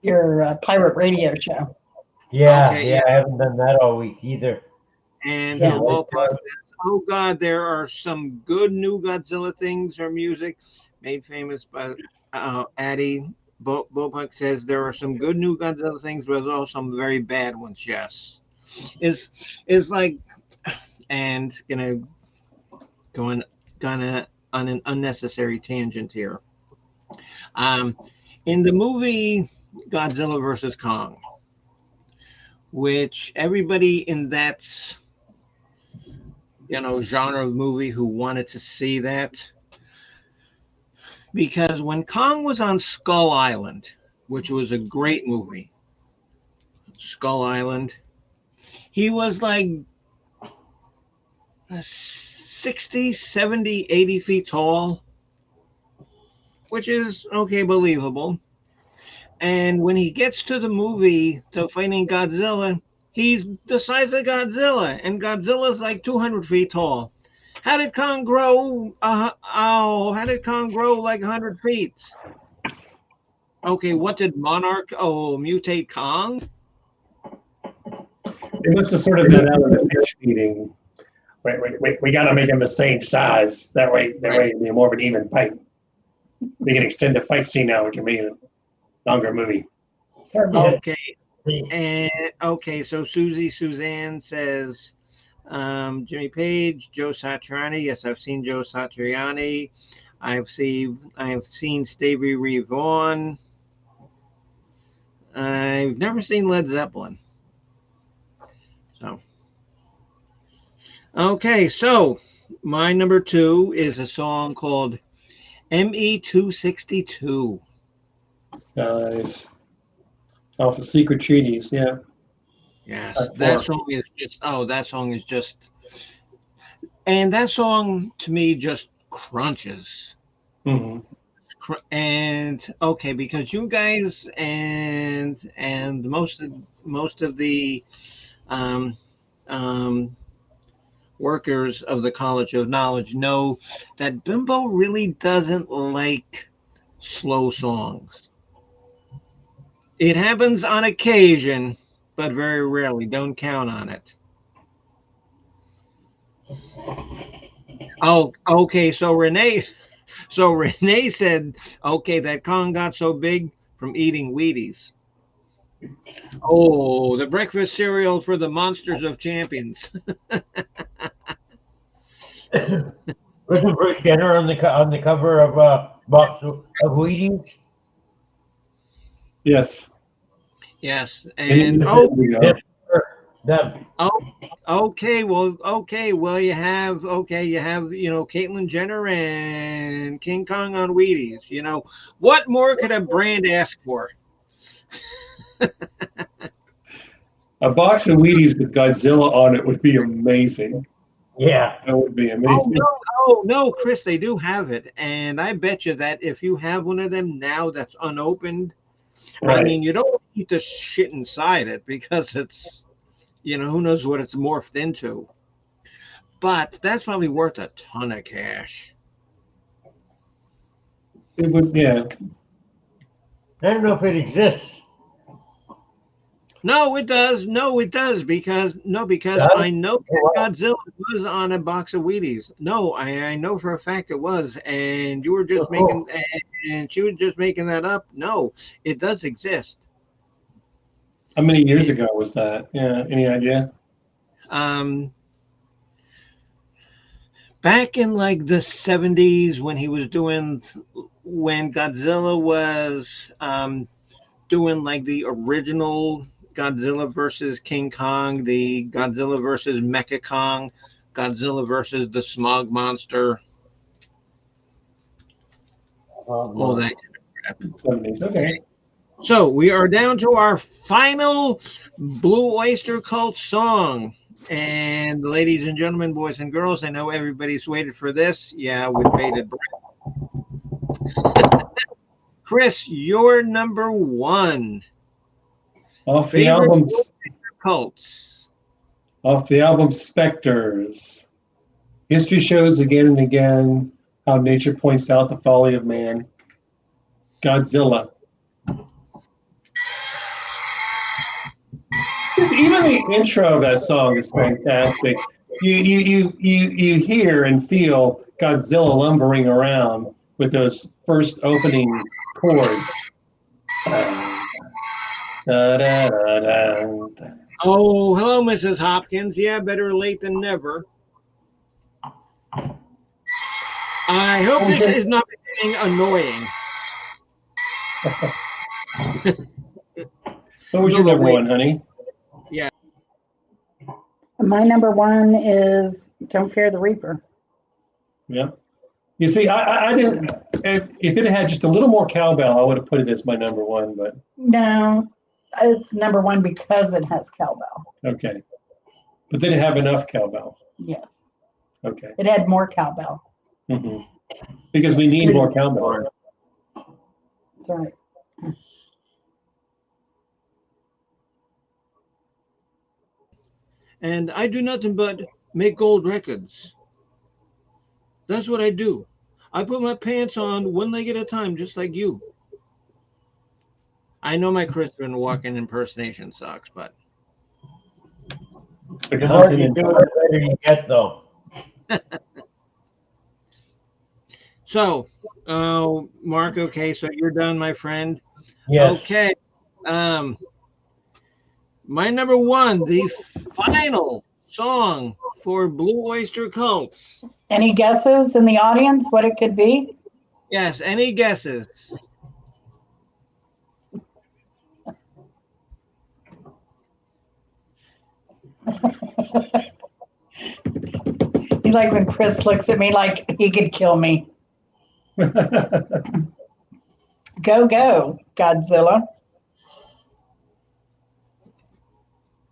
your pirate radio show. Yeah, okay, yeah, yeah. I haven't done that all week either. And You're Yeah. right, Wolfhawk Doug. says, "Oh God, there are some good new Godzilla things or music made famous by Addie." Wolfhawk says there are some good new Godzilla things, but there's also some very bad ones. Yes, is is like, and going gonna on an unnecessary tangent here. Um, in the movie Godzilla versus Kong, which everybody in that genre of movie who wanted to see that, because when Kong was on Skull Island, which was a great movie, Skull Island, he was like 60, 70, 80 feet tall, which is okay, believable. And when he gets to the movie to fighting Godzilla, he's the size of Godzilla, and Godzilla's like 200 feet tall. How did Kong grow? How did Kong grow like 100 feet? Okay, what did Monarch? Oh, mutate Kong? They must have sorted that out in the pitch meeting. We got to make them the same size. That way, it'll be more of an even fight. We can extend the fight scene now. It can be a longer movie. Yeah, Okay, and okay, so Suzanne says Jimmy Page, Joe Satriani. Yes, I've seen Joe Satriani. I've seen Stevie Ray Vaughan. I've never seen Led Zeppelin. So okay, so my number two is a song called ME 262. Nice. Alpha Secret Treaties. Yeah. Yes, Part that four. song is just that song is just, and that song to me just crunches. Mm-hmm. And okay, because you guys and most of the um, um, workers of the College of Knowledge know that Bimbo really doesn't like slow songs. It happens on occasion, but very rarely. Don't count on it. Oh, okay. So Renee said, okay, that Kong got so big from eating Wheaties. Oh, the breakfast cereal for the monsters of champions. wasn't Bruce Jenner on the cover of box of Wheaties. Yes. Yes, Many and years ago. Them. oh, okay, well, you have Caitlyn Jenner and King Kong on Wheaties. What more could a brand ask for? A box of Wheaties with Godzilla on it would be amazing. Yeah. That would be Oh amazing. no, oh no, Chris, they do have it, and I bet you that if you have one of them now that's unopened, I Right. mean, you don't eat the shit inside it because it's, who knows what it's morphed into. But that's probably worth a ton of cash. It would, yeah. I don't know if it exists. No, it does. No, it does because Does? I know that Oh, wow. Godzilla was on a box of Wheaties. No, I know for a fact it was, and you were Oh, just making, cool. and she was just making that up. No, it does exist. How many years It, ago was that? Yeah. Any idea? um, back in like the 70s when Godzilla was doing like the original Godzilla versus King Kong, the Godzilla versus Mecha Kong, Godzilla versus the Smog Monster, all that. 70s. Okay. So we are down to our final Blue Oyster Cult song. And ladies and gentlemen, boys and girls, I know everybody's waited for this. Yeah, with bated breath. Chris, you're number one. Off the Favorite album, Blue Oyster Cults. off the album Spectres. History shows again and again how nature points out the folly of man. Godzilla. Just even the intro of that song is fantastic. You hear and feel Godzilla lumbering around with those first opening chords. Da, da, da, da. Oh, hello, Mrs. Hopkins. Yeah, better late than never. I hope What was this your, is not becoming annoying. what was No, your but number wait. one, honey? Yeah. My number one is Don't Fear the Reaper. Yeah. You see, I didn't. If it had just a little more cowbell, I would have put it as my number one. But No, it's number one because it has cowbell. okay. But did it have enough cowbell? Yes, Okay. it had more cowbell. hmm Because we Yes, need more cowbell. sorry. And I do nothing but make gold records. That's what I do. I put my pants on one leg at a time, just like you. I know my Christopher Walken impersonation sucks, but The The more you continent. do it, the better you get, though. so, Mark. Okay, so you're done, my friend. Yes. Okay, my number one, the final song for Blue Oyster Cults. Any guesses in the audience what it could be? Yes, any guesses? You like when Chris looks at me like he could kill me. Go, go, Godzilla.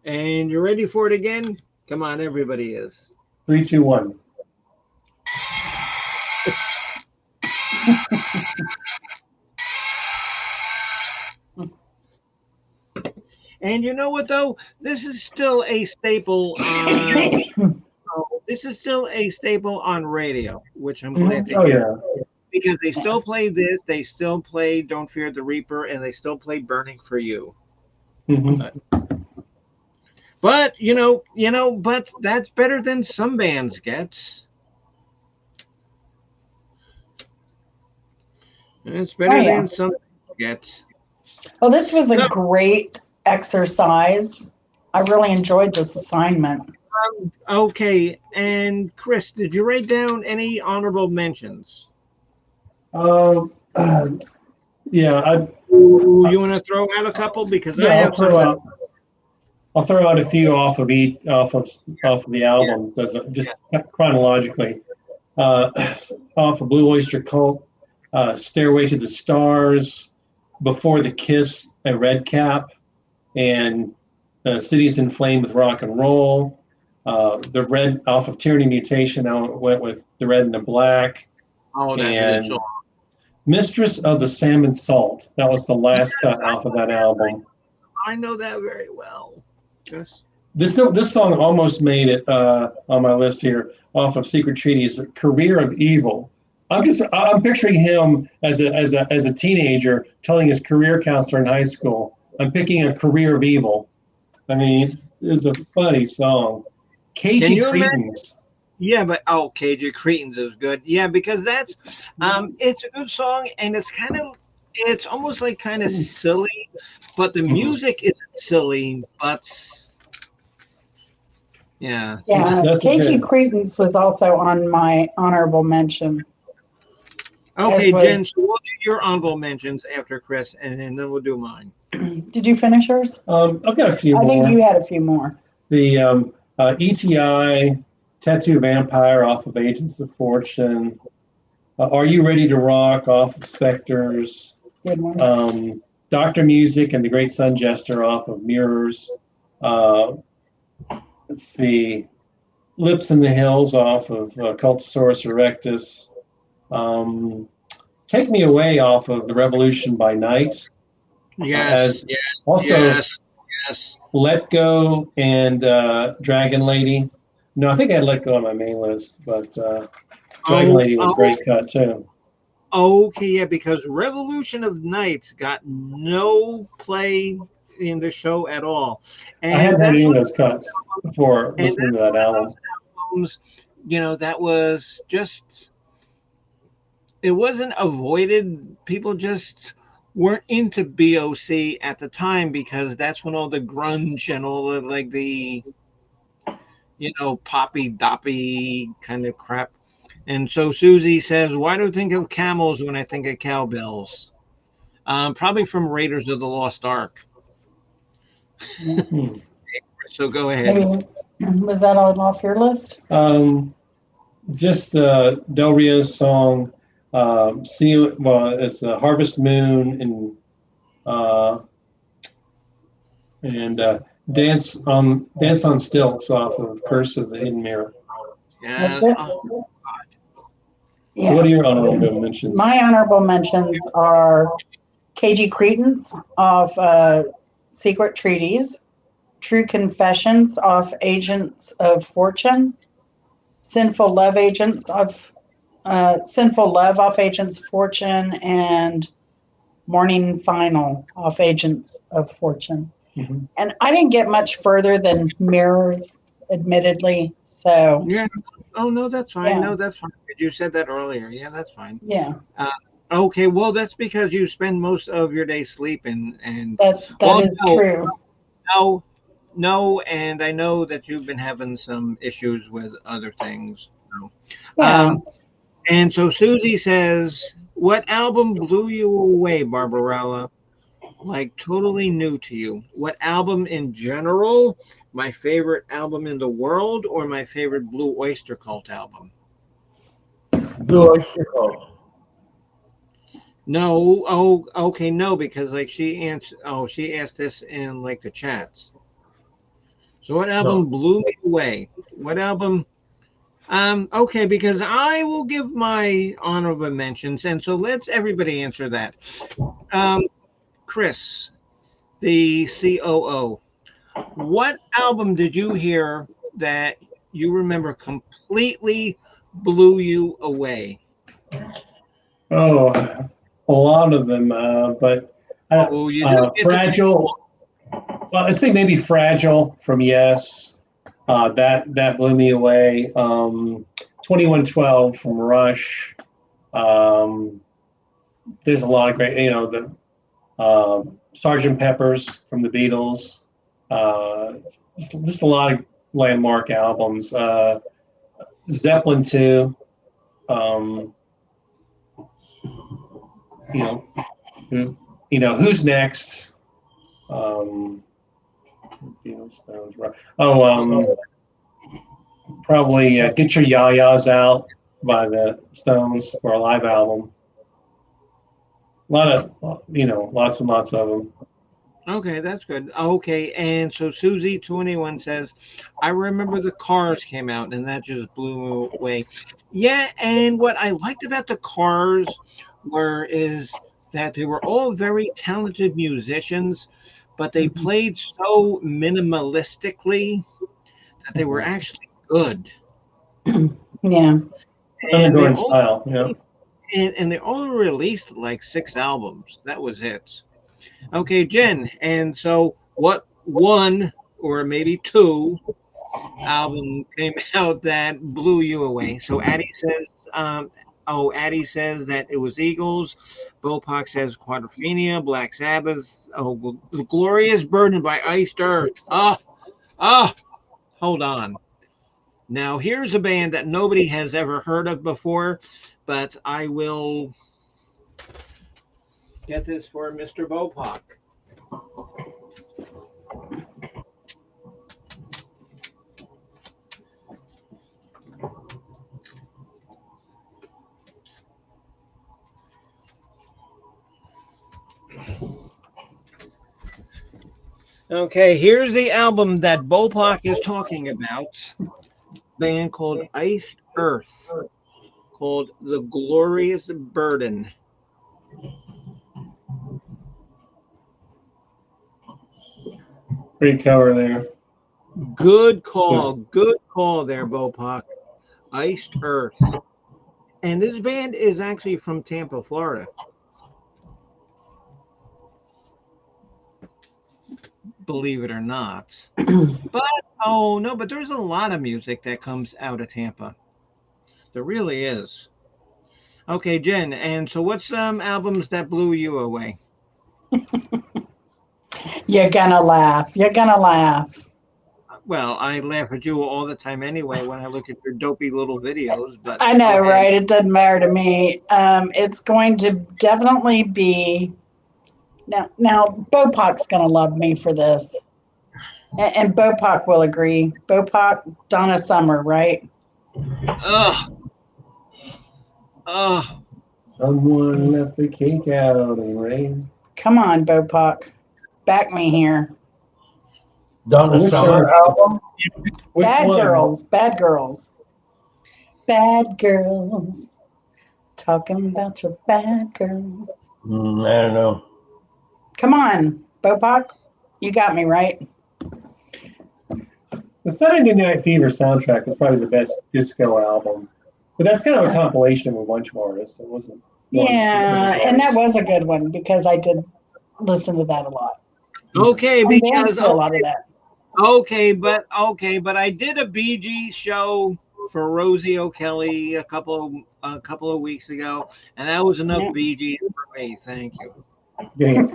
And you're ready for it again? Come on, everybody is. 3, 2, 1. And you know what though? This is still a staple on this is still a staple on radio, which I'm glad to Oh hear. yeah. Because they still Yes. play this, they still play Don't Fear the Reaper, and they still play Burning for You. hmm But but that's better than some bands gets. It's Oh, better yeah. than some gets. Well, this was a So, great exercise. I really enjoyed this assignment. okay, and Chris, did you write down any honorable mentions? Um, yeah, Ooh, you want to throw out a couple because yeah, I have some that. I'll throw out a few off of the Yeah, album, just chronologically. Uh, Off of Blue Oyster Cult, Stairway to the Stars, Before the Kiss, a Red Cap, and Cities in Flame with Rock and Roll. The red off of Tyranny Mutation, I went with the Red and the Black, oh, that's a good song. and Mistress of the Salmon Salt. That was the last cut off of that album. I know that very well. Yes. This song almost made it on my list here off of Secret Treaties, Career of Evil. I'm picturing him as a teenager telling his career counselor in high school, I'm picking a career of evil. I mean, it's a funny song. Can KG you imagine? Cretans. Yeah, but oh, KJ Cretans is good. Yeah, because that's it's a good song and it's almost like kind of silly, but the Mhm. music isn't silly, but yeah. Yeah, That's a KG good. Cretans was also on my honorable mention, as Okay, was. Jen, so we'll do your honorable mentions after Chris, and then we'll do mine. Did you finish yours? I've got a few I think you more. had a few more. The ETI Tattoo Vampire off of Agents of Fortune. Are You Ready to Rock off of Spectres? Good one. Doctor Music and the Great Sun Jester off of Mirrors. Uh, let's see. Lips in the Hills off of Cultosaurus Erectus. Um, Take Me Away off of The Revolution by Night. Yes, As yes, also yes, yes. Let Go and Dragon Lady. No, I think I had Let Go on my main list, but Dragon Oh, Lady was a oh, great cut too. okay, yeah, because Revolution of Nights got no play in the show at all, I and hadn't heard that's any of one. those cuts before And listening to that album. albums, that was just it wasn't avoided. People just weren't into BOC at the time because that's when all the grunge and all the like the poppy doppy kind of crap. And so Susie says, "Why do I think of camels when I think of cowbells?" Probably from Raiders of the Lost Ark. Yeah. Hmm. So go ahead. Maybe was that all off your list? Just Del Rio's song. It's Harvest Moon uh, and Dance on Stilts off of Curse of the Hidden Mirror. That's Yes. it. Oh, So, what Yeah. are your honorable mentions? My honorable mentions are KG Cretans of Secret Treaties, True Confessions off Agents of Fortune, Sinful Love off Agents of Fortune, and Morning Final off Agents of Fortune. Mhm. And I didn't get much further than Mirrors, admittedly. So yeah. Oh no, that's fine. yeah, No, that's fine. You said that earlier. Yeah, that's fine. yeah, Uh, okay, well, that's because you spend most of your day sleeping, and that well, is no, true. no, no, and I know that you've been having some issues with other things. So. Yeah. And so Susie says, "What album blew you away, Barbarella? Like totally new to you? What album in general? My favorite album in the world, or my favorite Blue Oyster Cult album?" Blue Oyster Cult. No, oh, okay, no, because like she asked this in like the chats. So what No. album blew me away? What album? Okay, because I will give my honorable mentions, and so let's everybody answer that. Um, Chris, the COO, what album did you hear that you remember completely blew you away? Oh, a lot of them, but Oh, you just get to pick one. Fragile. Well, I think maybe Fragile from Yes. That blew me away. 2112 from Rush. Um, there's a lot of great, the Sergeant Pepper's from the Beatles. Uh, just a lot of landmark albums. Zeppelin 2. Um, you know, who's next? Um, Stones, right? Oh, probably Get Your Ya-Ya's Out by the Stones for a live album. A lot of, lots and lots of them. Okay, that's good. Okay, and so Susie21 says, I remember the Cars came out and that just blew me away. Yeah, and what I liked about the Cars is that they were all very talented musicians, but they Mhm. played so minimalistically that they were Mhm. actually good. Yeah. And they Underground all style, and they only released like 6 albums. That was it. Okay, Jen. And so, what one or maybe two album came out that blew you away? So Addie says that it was Eagles. Bopak says Quadrophenia, Black Sabbath. Oh, The Glorious Burden by Oyster. Ah, hold on. Now, here's a band that nobody has ever heard of before, but I will get this for Mr. Bopak. Okay, here's the album that Bopak is talking about. Band called Iced Earth, called The Glorious Burden. Great cover there. So Good call there, Bopak. Iced Earth. And this band is actually from Tampa, Florida. Believe it or not. But oh no, but there's a lot of music that comes out of Tampa. There really is. Okay, Jen, and so what's some albums that blew you away? You're gonna laugh. You're gonna laugh. Well, I laugh at you all the time anyway when I look at your dopey little videos, but I go know, ahead. right? It doesn't matter to me. It's going to definitely be now. Now, Bopak's gonna love me for this, and Bopak will agree. Bopak, Donna Summer, right? Ugh, ugh. someone left the cake out in the rain. Come on, Bopak, back me here. Donna Which Summer one? album. Which Bad one? girls, bad girls, bad girls. Talking about your bad girls. I don't know. Come on, Bopak, you got me right. The Saturday Night Fever soundtrack was probably the best disco album, but that's kind of a compilation of a bunch of artists. It wasn't one specific Yeah, and that artist. was a good one because I did listen to that a lot Okay, and dance because to a lot of that. okay, but I did a Bee Gees show for Rosie O'Kelly a couple of weeks ago, and that was enough Yeah. Bee Gees for me. Thank you. Getting a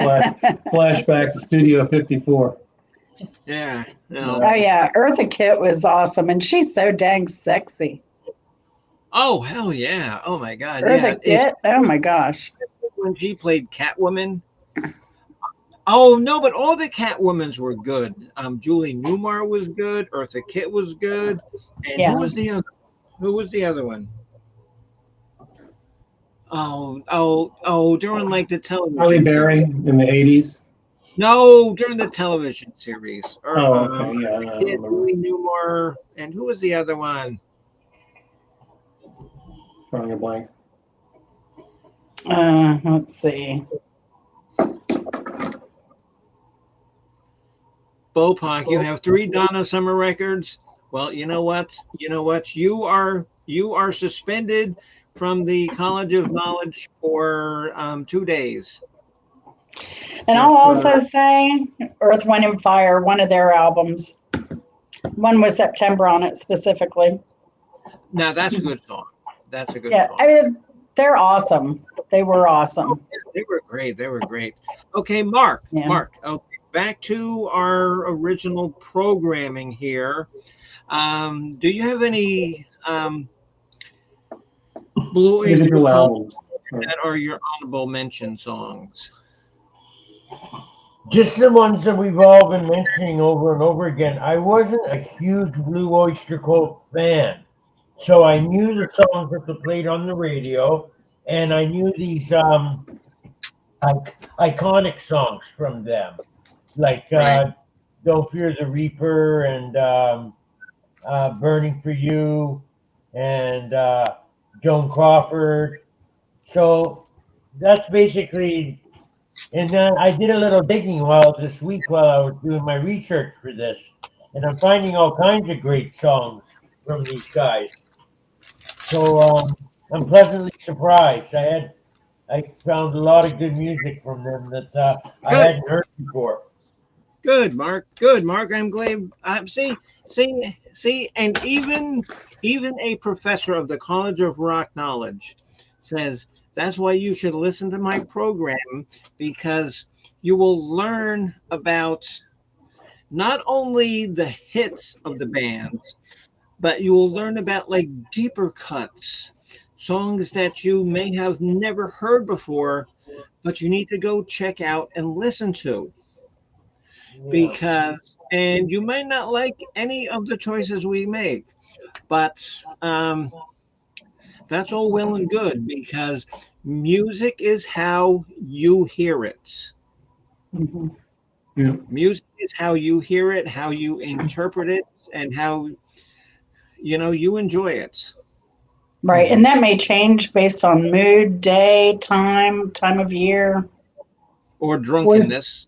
flashback to Studio 54. Yeah, Oh yeah, Eartha Kitt was awesome, and she's so dang sexy. Oh hell yeah! Oh my God, yeah. Eartha It's Kitt, oh my gosh. when she played Catwoman. Oh no, but all the Catwomans were good. Julie Newmar was good. Eartha Kitt was good. And who Yeah. was the other? Who was the other one? Oh! During like the Halle television Berry series. in the 80s. No, during the television series. Oh, okay. Yeah, I don't Kitt, remember. Julie Newmar, and who was the other one? Drawing a blank. Let's see. Bopak, you have 3 Donna Summer records. Well, you know what? You know what? You are suspended from the College of Knowledge for 2 days. And I'll Just for also say Earth, Wind, and Fire, one of their albums. One with September on it specifically. now, that's a good song. That's a good Yeah, I song. mean, they're awesome. They were Oh, awesome. yeah, they were great. They were great. Okay, Mark. Yeah. Mark. Okay, back to our original programming here. Do you have any Blue Oyster Individual Cult albums. that are your honorable mention songs? Just the ones that we've all been mentioning over and over again. I wasn't a huge Blue Oyster Cult fan, so I knew the songs that they played on the radio, and I knew these iconic songs from them, like Right. "Don't Fear the Reaper" and "Burning for You" and Joan Crawford. So that's basically. And then I did a little digging while this week while I was doing my research for this, and I'm finding all kinds of great songs from these guys. So I'm pleasantly surprised. I found a lot of good music from them that I Good. hadn't heard before. Good, Mark. Good, Mark. I'm glad. See, and even a professor of the College of Rock Knowledge says that's why you should listen to my program because you will learn about not only the hits of the bands, but you will learn about like deeper cuts, songs that you may have never heard before, but you need to go check out and listen to Yeah. because and you might not like any of the choices we make, but that's all well and good because music is how you hear it. Mhm. Yeah. Music is how you hear it, how you interpret it, and how you enjoy it. Right. And Mhm. that may change based on mood, day, time of year. Or Well, drunkenness.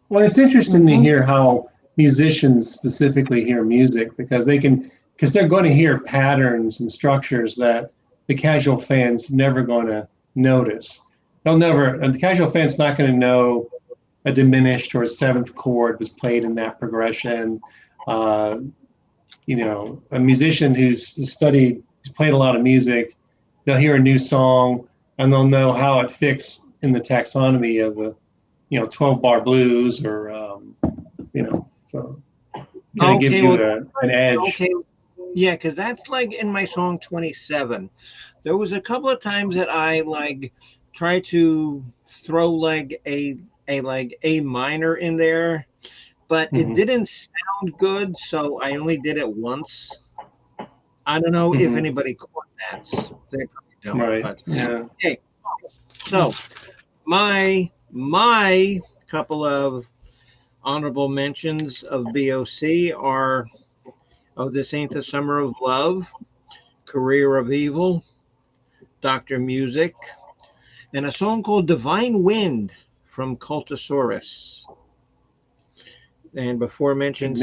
well, it's interesting to Hmm. hear how musicians specifically hear music because they're going to hear patterns and structures that the casual fan's never going to notice. And the casual fan's not going to know a diminished or a seventh chord was played in that progression. Uh, a musician who's played a lot of music, they'll hear a new song and they'll know how it fits in the taxonomy of the, 12 bar blues or, so kind of gives Okay, well, you an edge. okay, yeah, because that's like in my song 27. There was a couple of times that I like tried to throw like a like A minor in there, but it Hmm. didn't sound good, so I only did it once. I don't know if Hmm. anybody caught that. They probably don't, Right. but Yeah. hey, so my couple of honorable mentions of BOC are "Oh This Ain't the Summer of Love," "Career of Evil," "Doctor Music," and a song called "Divine Wind" from Cultosaurus. And Good mix. Before mentioned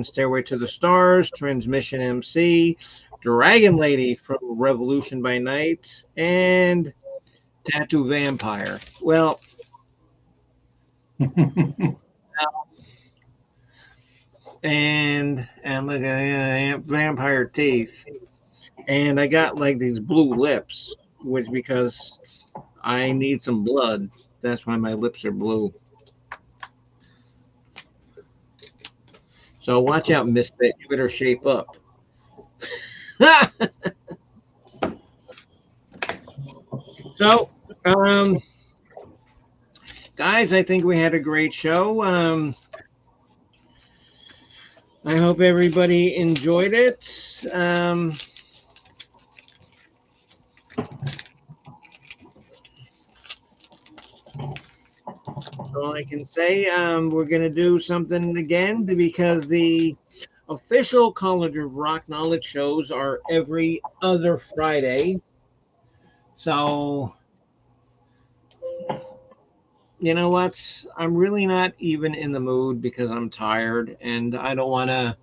"Stairway to the Stars," "Transmission MC," "Dragon Lady" from "Revolution by Night," and "Tattoo Vampire." Well, and look at vampire teeth, and I got like these blue lips, which because I need some blood. That's why my lips are blue. So watch out, Misfit. You better shape up. So, um, guys, I think we had a great show. I hope everybody enjoyed it. All I can say, we're going to do something again because the official College of Rock Knowledge shows are every other Friday. So, you know what? I'm really not even in the mood because I'm tired and I don't want to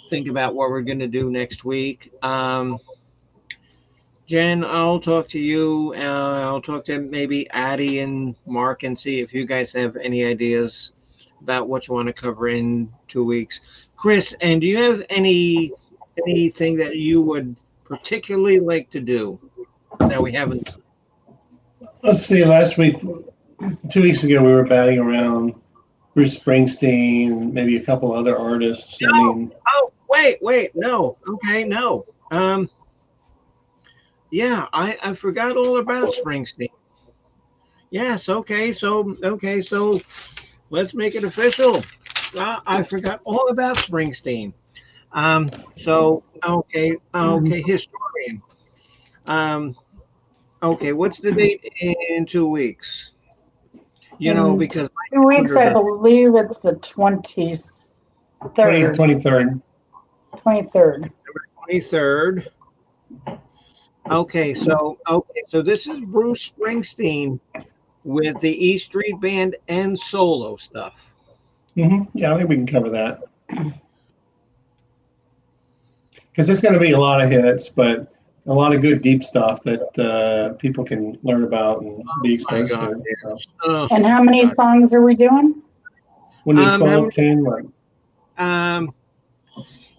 think about what we're going to do next week. Jen, I'll talk to you. I'll talk to maybe Addie and Mark and see if you guys have any ideas about what you want to cover in 2 weeks. Chris, and do you have anything that you would particularly like to do that we haven't done? Let's see. Last week, 2 weeks ago, we were batting around Bruce Springsteen, maybe a couple other artists. I No. mean, Oh, wait. No. Okay, no. Yeah, I forgot all about Springsteen. Yes, okay, so let's make it official. I forgot all about Springsteen. So okay, historian. Um, okay, what's the date in 2 weeks? In Because my 2 weeks, calendar I does believe it's the 20, 23rd. 23rd. 23rd. 23rd. Okay, so this is Bruce Springsteen with the E Street Band and solo stuff. Yeah, I think we can cover that because there's going to be a lot of hits, but a lot of good deep stuff that people can learn about and be My exposed God, to. So, yes. Oh And how my many God. songs are we doing? when did How 12, many? 10, like, Um,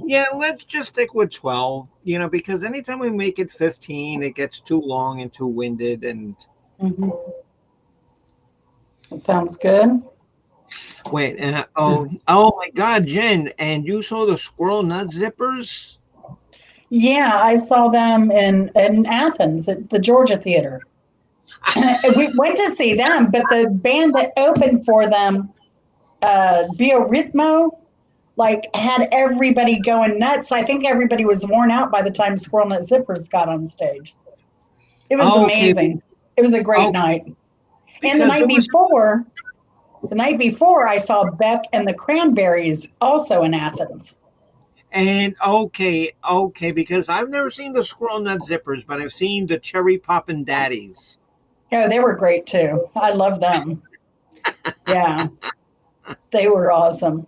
yeah, let's just stick with 12. Because anytime we make it 15, it gets too long and too winded. And Mhm. That sounds good. wait, oh my God, Jen, and you saw the squirrel nut zippers? Yeah, I saw them in Athens at the Georgia Theater. We went to see them, but the band that opened for them, Biorhythmo, like had everybody going nuts. I think everybody was worn out by the time Squirrel Nut Zippers got on stage. It was Okay, amazing. It was a great okay, night. And because there was the night before, I saw Beck and the Cranberries also in Athens. and okay, because I've never seen the squirrel nut zippers, but I've seen the cherry poppin' daddies. Oh, they were great too. I love them. Yeah, they were awesome.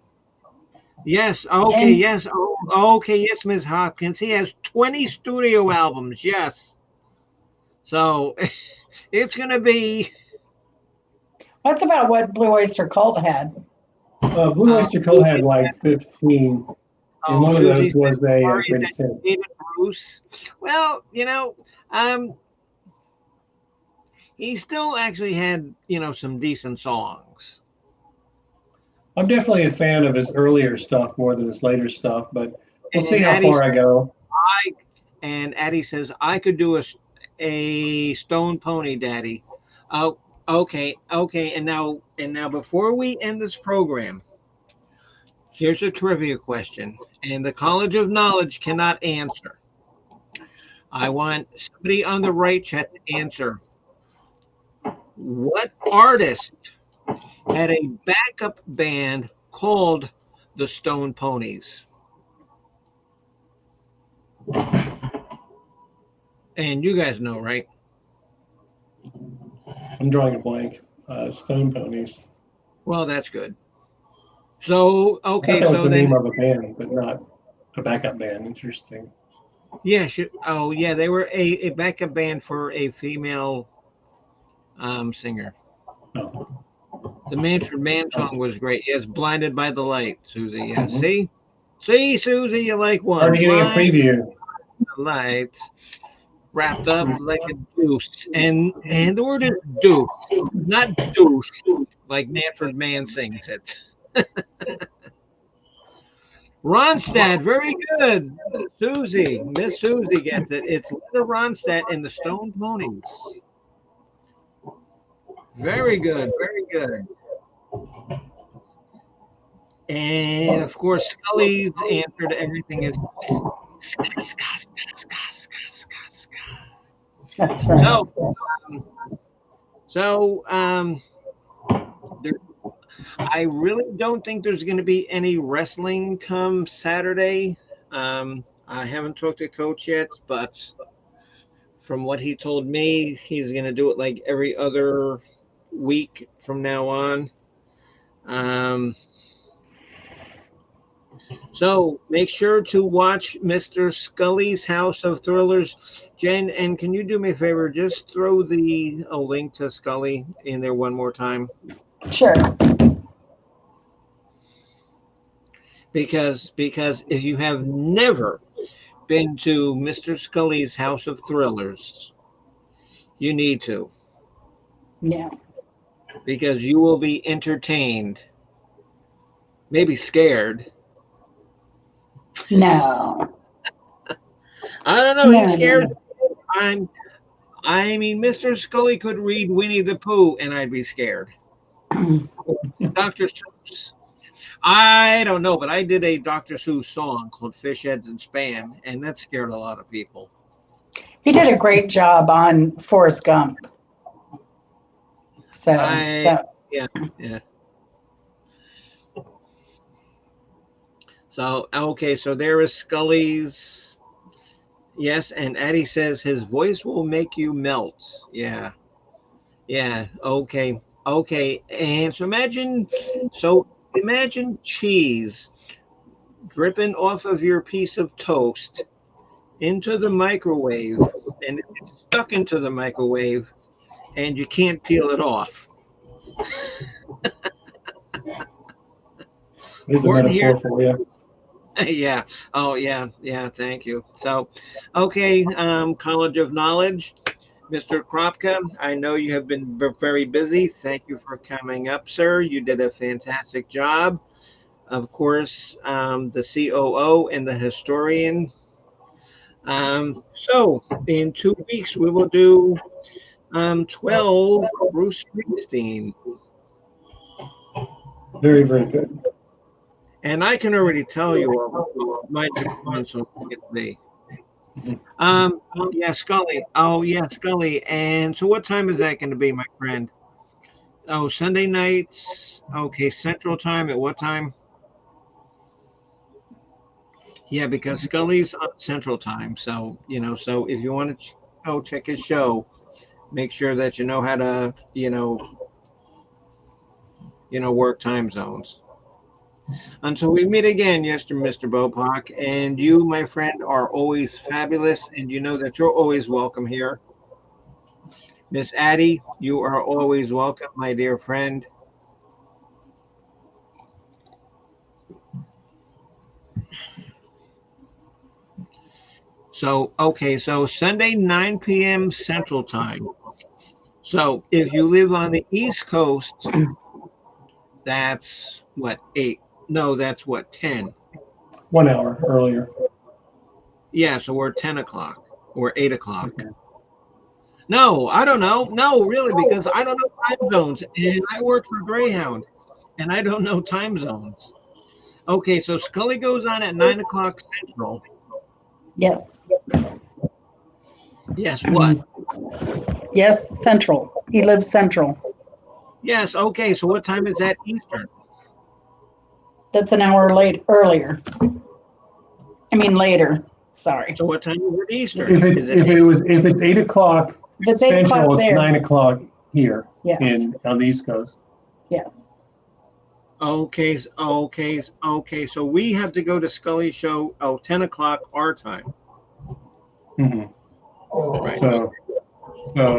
Yes, okay, And yes, okay, yes, Miss Hopkins. He has 20 studio albums. Yes, so it's gonna be. that's about what Blue Oyster Cult had. Blue Oyster Cult had Susie, like 15, and oh, one of those Susie said was a sorry that greatest hit. David Bruce. Well, um, he still actually had some decent songs. I'm definitely a fan of his earlier stuff more than his later stuff, but we'll see And how far I go. I Addie says I could do a Stone Pony Daddy. Oh, okay. And now before we end this program, here's a trivia question, and the College of Knowledge cannot answer. I want somebody on the right chat to answer. What artist had a backup band called the Stone Ponies? And you guys know, right? I'm drawing a blank. Stone Ponies. Well, that's good. So, I thought okay, that was so the then, name of a band, but not a backup band. Interesting. yeah, oh, yeah, they were a backup band for a female singer. Oh, The Manfred Mann song was great. Yes, Blinded by the Light, Susie. Yeah, mhm. see, Susie, you like one. Already getting a Blind preview. the lights, wrapped up like a deuce. And the word is deuce, not douche, like Manfred Mann sings it. Ronstadt, very good. Susie, Miss Susie gets it. It's Linda Ronstadt and the Stone Ponies. Very good, very good. And of course, Scully's answer to everything is ska, ska, ska, ska, ska, ska, ska. That's right. So, um, so there, I really don't think there's going to be any wrestling come Saturday. I haven't talked to Coach yet, but from what he told me, he's going to do it like every other week from now on. Um, so make sure to watch Mr. Scully's House of Thrillers. Jen, and can you do me a favor? Just throw a link to Scully in there one more time, Sure. because if you have never been to Mr. Scully's House of Thrillers, you need to, Yeah. because you will be entertained, maybe scared. No. I don't know. He No, no, scares. no. I'm. I mean, Mr. Scully could read Winnie the Pooh, and I'd be scared. Dr. Seuss. I don't know, but I did a Dr. Seuss song called Fish Heads and Spam, and that scared a lot of people. He did a great job on Forrest Gump. So I, that, yeah, yeah. So, okay, so there is Scully's. Yes, and Addie says his voice will make you melt. Yeah, yeah, okay, okay. And so imagine cheese dripping off of your piece of toast into the microwave, and it's stuck into the microwave, and you can't peel it off. It's a Morton here. metaphor for you. Yeah. Oh, yeah. Yeah. Thank you. So, okay. College of Knowledge, Mr. Kropka. I know you have been very busy. Thank you for coming up, sir. You did a fantastic job. Of course, the COO and the historian. So, in 2 weeks, we will do 12 Bruce Springsteen. Very, very good. And I can already tell you my difference will be. Yeah, Scully. Oh, yeah, Scully. And so what time is that going to be, my friend? Oh, Sunday nights. Okay, Central Time at what time? Yeah, because Scully's on Central Time. So, so if you want to go check his show, make sure that you know how to, work time zones. Until we meet again, yes, Mr. Bopak. And you, my friend, are always fabulous. And you know that you're always welcome here. Miss Addie, you are always welcome, my dear friend. So, okay, so Sunday, 9 p.m. Central Time. So, if you live on the East Coast, that's what, 8? No, that's what, 10? 1 hour earlier. Yeah, so we're 10 o'clock or 8 o'clock. No, I don't know. No, really, because I don't know time zones. And I work for Greyhound, and I don't know time zones. Okay, so Scully goes on at 9 o'clock Central. yes. Yes, what? Yes, Central. He lives Central. Yes, okay, so what time is that Eastern? That's an hour late earlier. I mean later. Sorry. So what time is it Eastern? If it's Is it if it was if it's 8 o'clock If it's 8 Central, o'clock it's there. 9 o'clock here Yes. on the East Coast. Yes. Okay, okay. So we have to go to Scully's show. 10 o'clock our time. hmm Right. So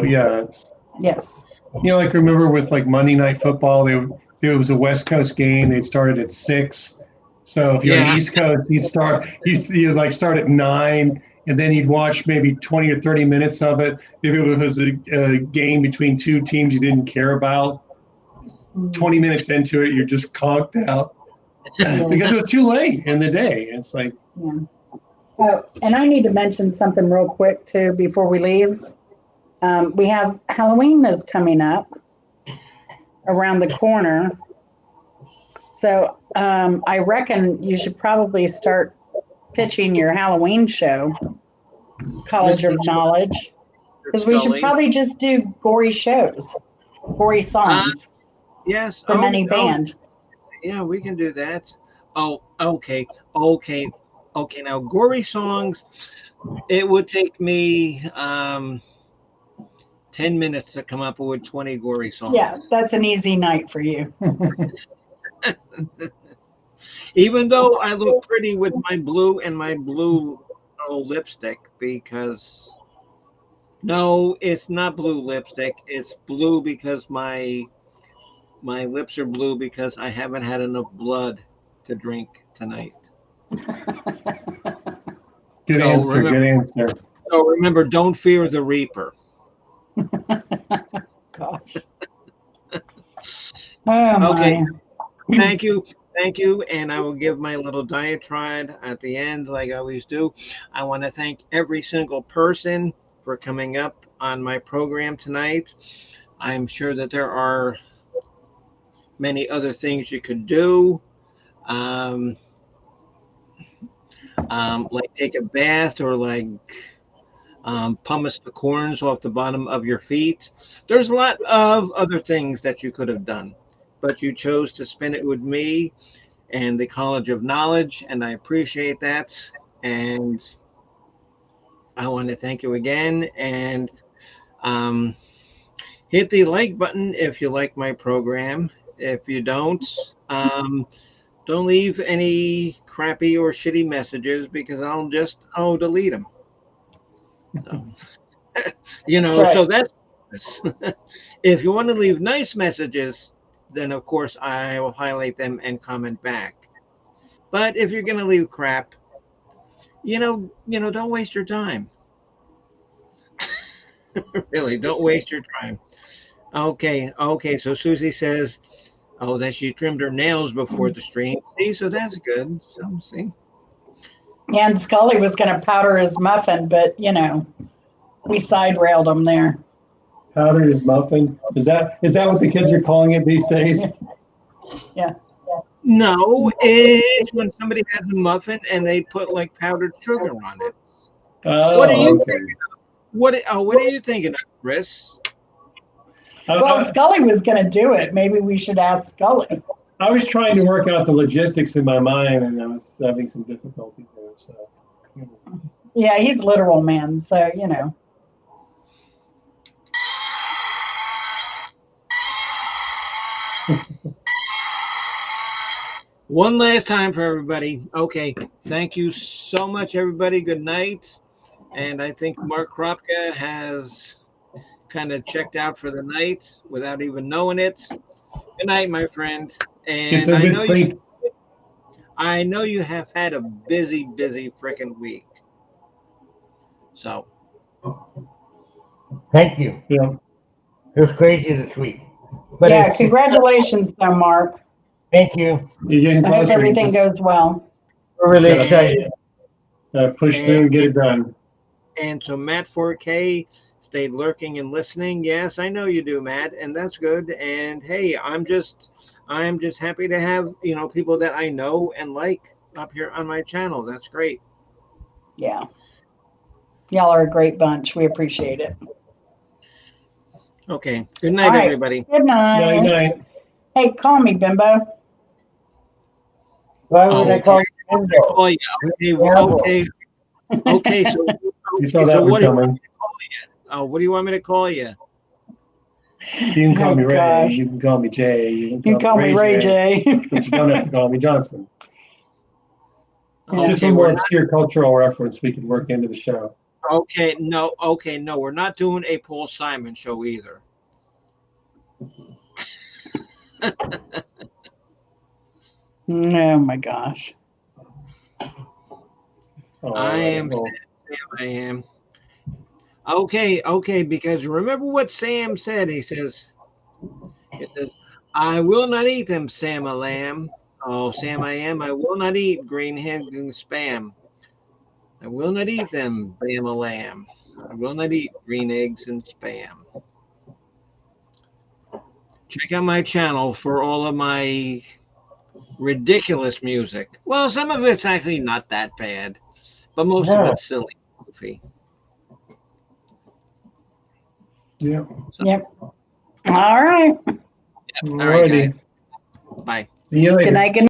yeah, it's Yes. like remember with like Monday Night Football, it was a West Coast game. They started at 6. So if you're on the Yeah. East Coast, you'd like start at 9, and then you'd watch maybe 20 or 30 minutes of it. If it was a game between two teams you didn't care about, 20 minutes into it, you're just conked out because it was too late in the day. It's like, Yeah. Oh, and I need to mention something real quick too before we leave. We have Halloween is coming up around the corner. So I reckon you should probably start pitching your Halloween show, College of Knowledge, because we should probably just do gory shows, gory songs Yes. from any band. Yeah, we can do that. Oh, okay. Now, gory songs, it would take me 10 minutes to come up with 20 gory songs. Yeah, that's an easy night for you. Even though I look pretty with my blue and my blue lipstick, because no, it's not blue lipstick. It's blue because my lips are blue because I haven't had enough blood to drink tonight. good answer. Good answer. So remember, don't fear the Reaper. Gosh. Oh, Okay. my. Thank you. And I will give my little diatribe at the end, like I always do. I want to thank every single person for coming up on my program tonight. I'm sure that there are many other things you could do, um, like take a bath or like pumice the corns off the bottom of your feet. There's a lot of other things that you could have done, but you chose to spend it with me and the College of Knowledge, and I appreciate that. And I want to thank you again. And um, hit the like button if you like my program. If you don't leave any crappy or shitty messages because I'll delete them. So, That's right. so that's if you want to leave nice messages, then of course I will highlight them and comment back. But if you're gonna leave crap, don't waste your time. Really, don't waste your time. Okay. So Susie says, oh, that she trimmed her nails before the stream. See, so that's good. So see. And Scully was going to powder his muffin, but we side railed him there. Powdered his muffin. Is that what the kids are calling it these days? Yeah. No, it's when somebody has a muffin and they put like powdered sugar on it. What are Oh, you okay. what are you thinking of, Chris? Well, I, Scully was going to do it. Maybe we should ask Scully. I was trying to work out the logistics in my mind, and I was having some difficulty there. So, Yeah, he's literal man, so One last time for everybody. Okay. Thank you so much, everybody. Good night. And I think Mark Kropka has kind of checked out for the night without even knowing it. Good night, my friend. get And some good sleep. I know you have had a busy, busy freaking week. So Thank you. Yeah. It was crazy this week. But yeah, it's congratulations, though, Mark. thank you. You're getting I hope closer. You everything just goes well. We're really gotta excited. push through and and get it done. and so Matt 4K stayed lurking and listening. Yes, I know you do, Matt, and that's good. And hey, I'm just happy to have, people that I know and like up here on my channel. That's great. Yeah. Y'all are a great bunch. We appreciate it. Okay. Good All night, right. everybody. Good Night, night. night. Hey, call me, Bimbo. Why would Oh, I okay. call you window? Oh yeah. Okay. Terrible. Okay. So You saw so that one what do you want coming. me to call you? Oh, what do you want me to call you? You can call Oh, me Ray. gosh. You can call me Jay. You can You call me call me Ray Ray J. J. But you don't have to call me Johnson. Just Yeah. Okay. one more We're not. obscure cultural reference we could work into the show. Okay. No. Okay. No, we're not doing a Paul Simon show either. Oh, my gosh. All I righty. am. Well, Sam, I am. Okay, because remember what Sam said. He says, I will not eat them, Sam a lamb. Oh, Sam I am. I will not eat green heads and spam. I will not eat them, Bam a lamb. I will not eat green eggs and spam. Check out my channel for all of my ridiculous music. Well, some of it's actually not that bad, but most of No. it's silly, goofy. yeah. So, Yep. All right. all right, guys. Alrighty. Bye. See you Good later. night. Good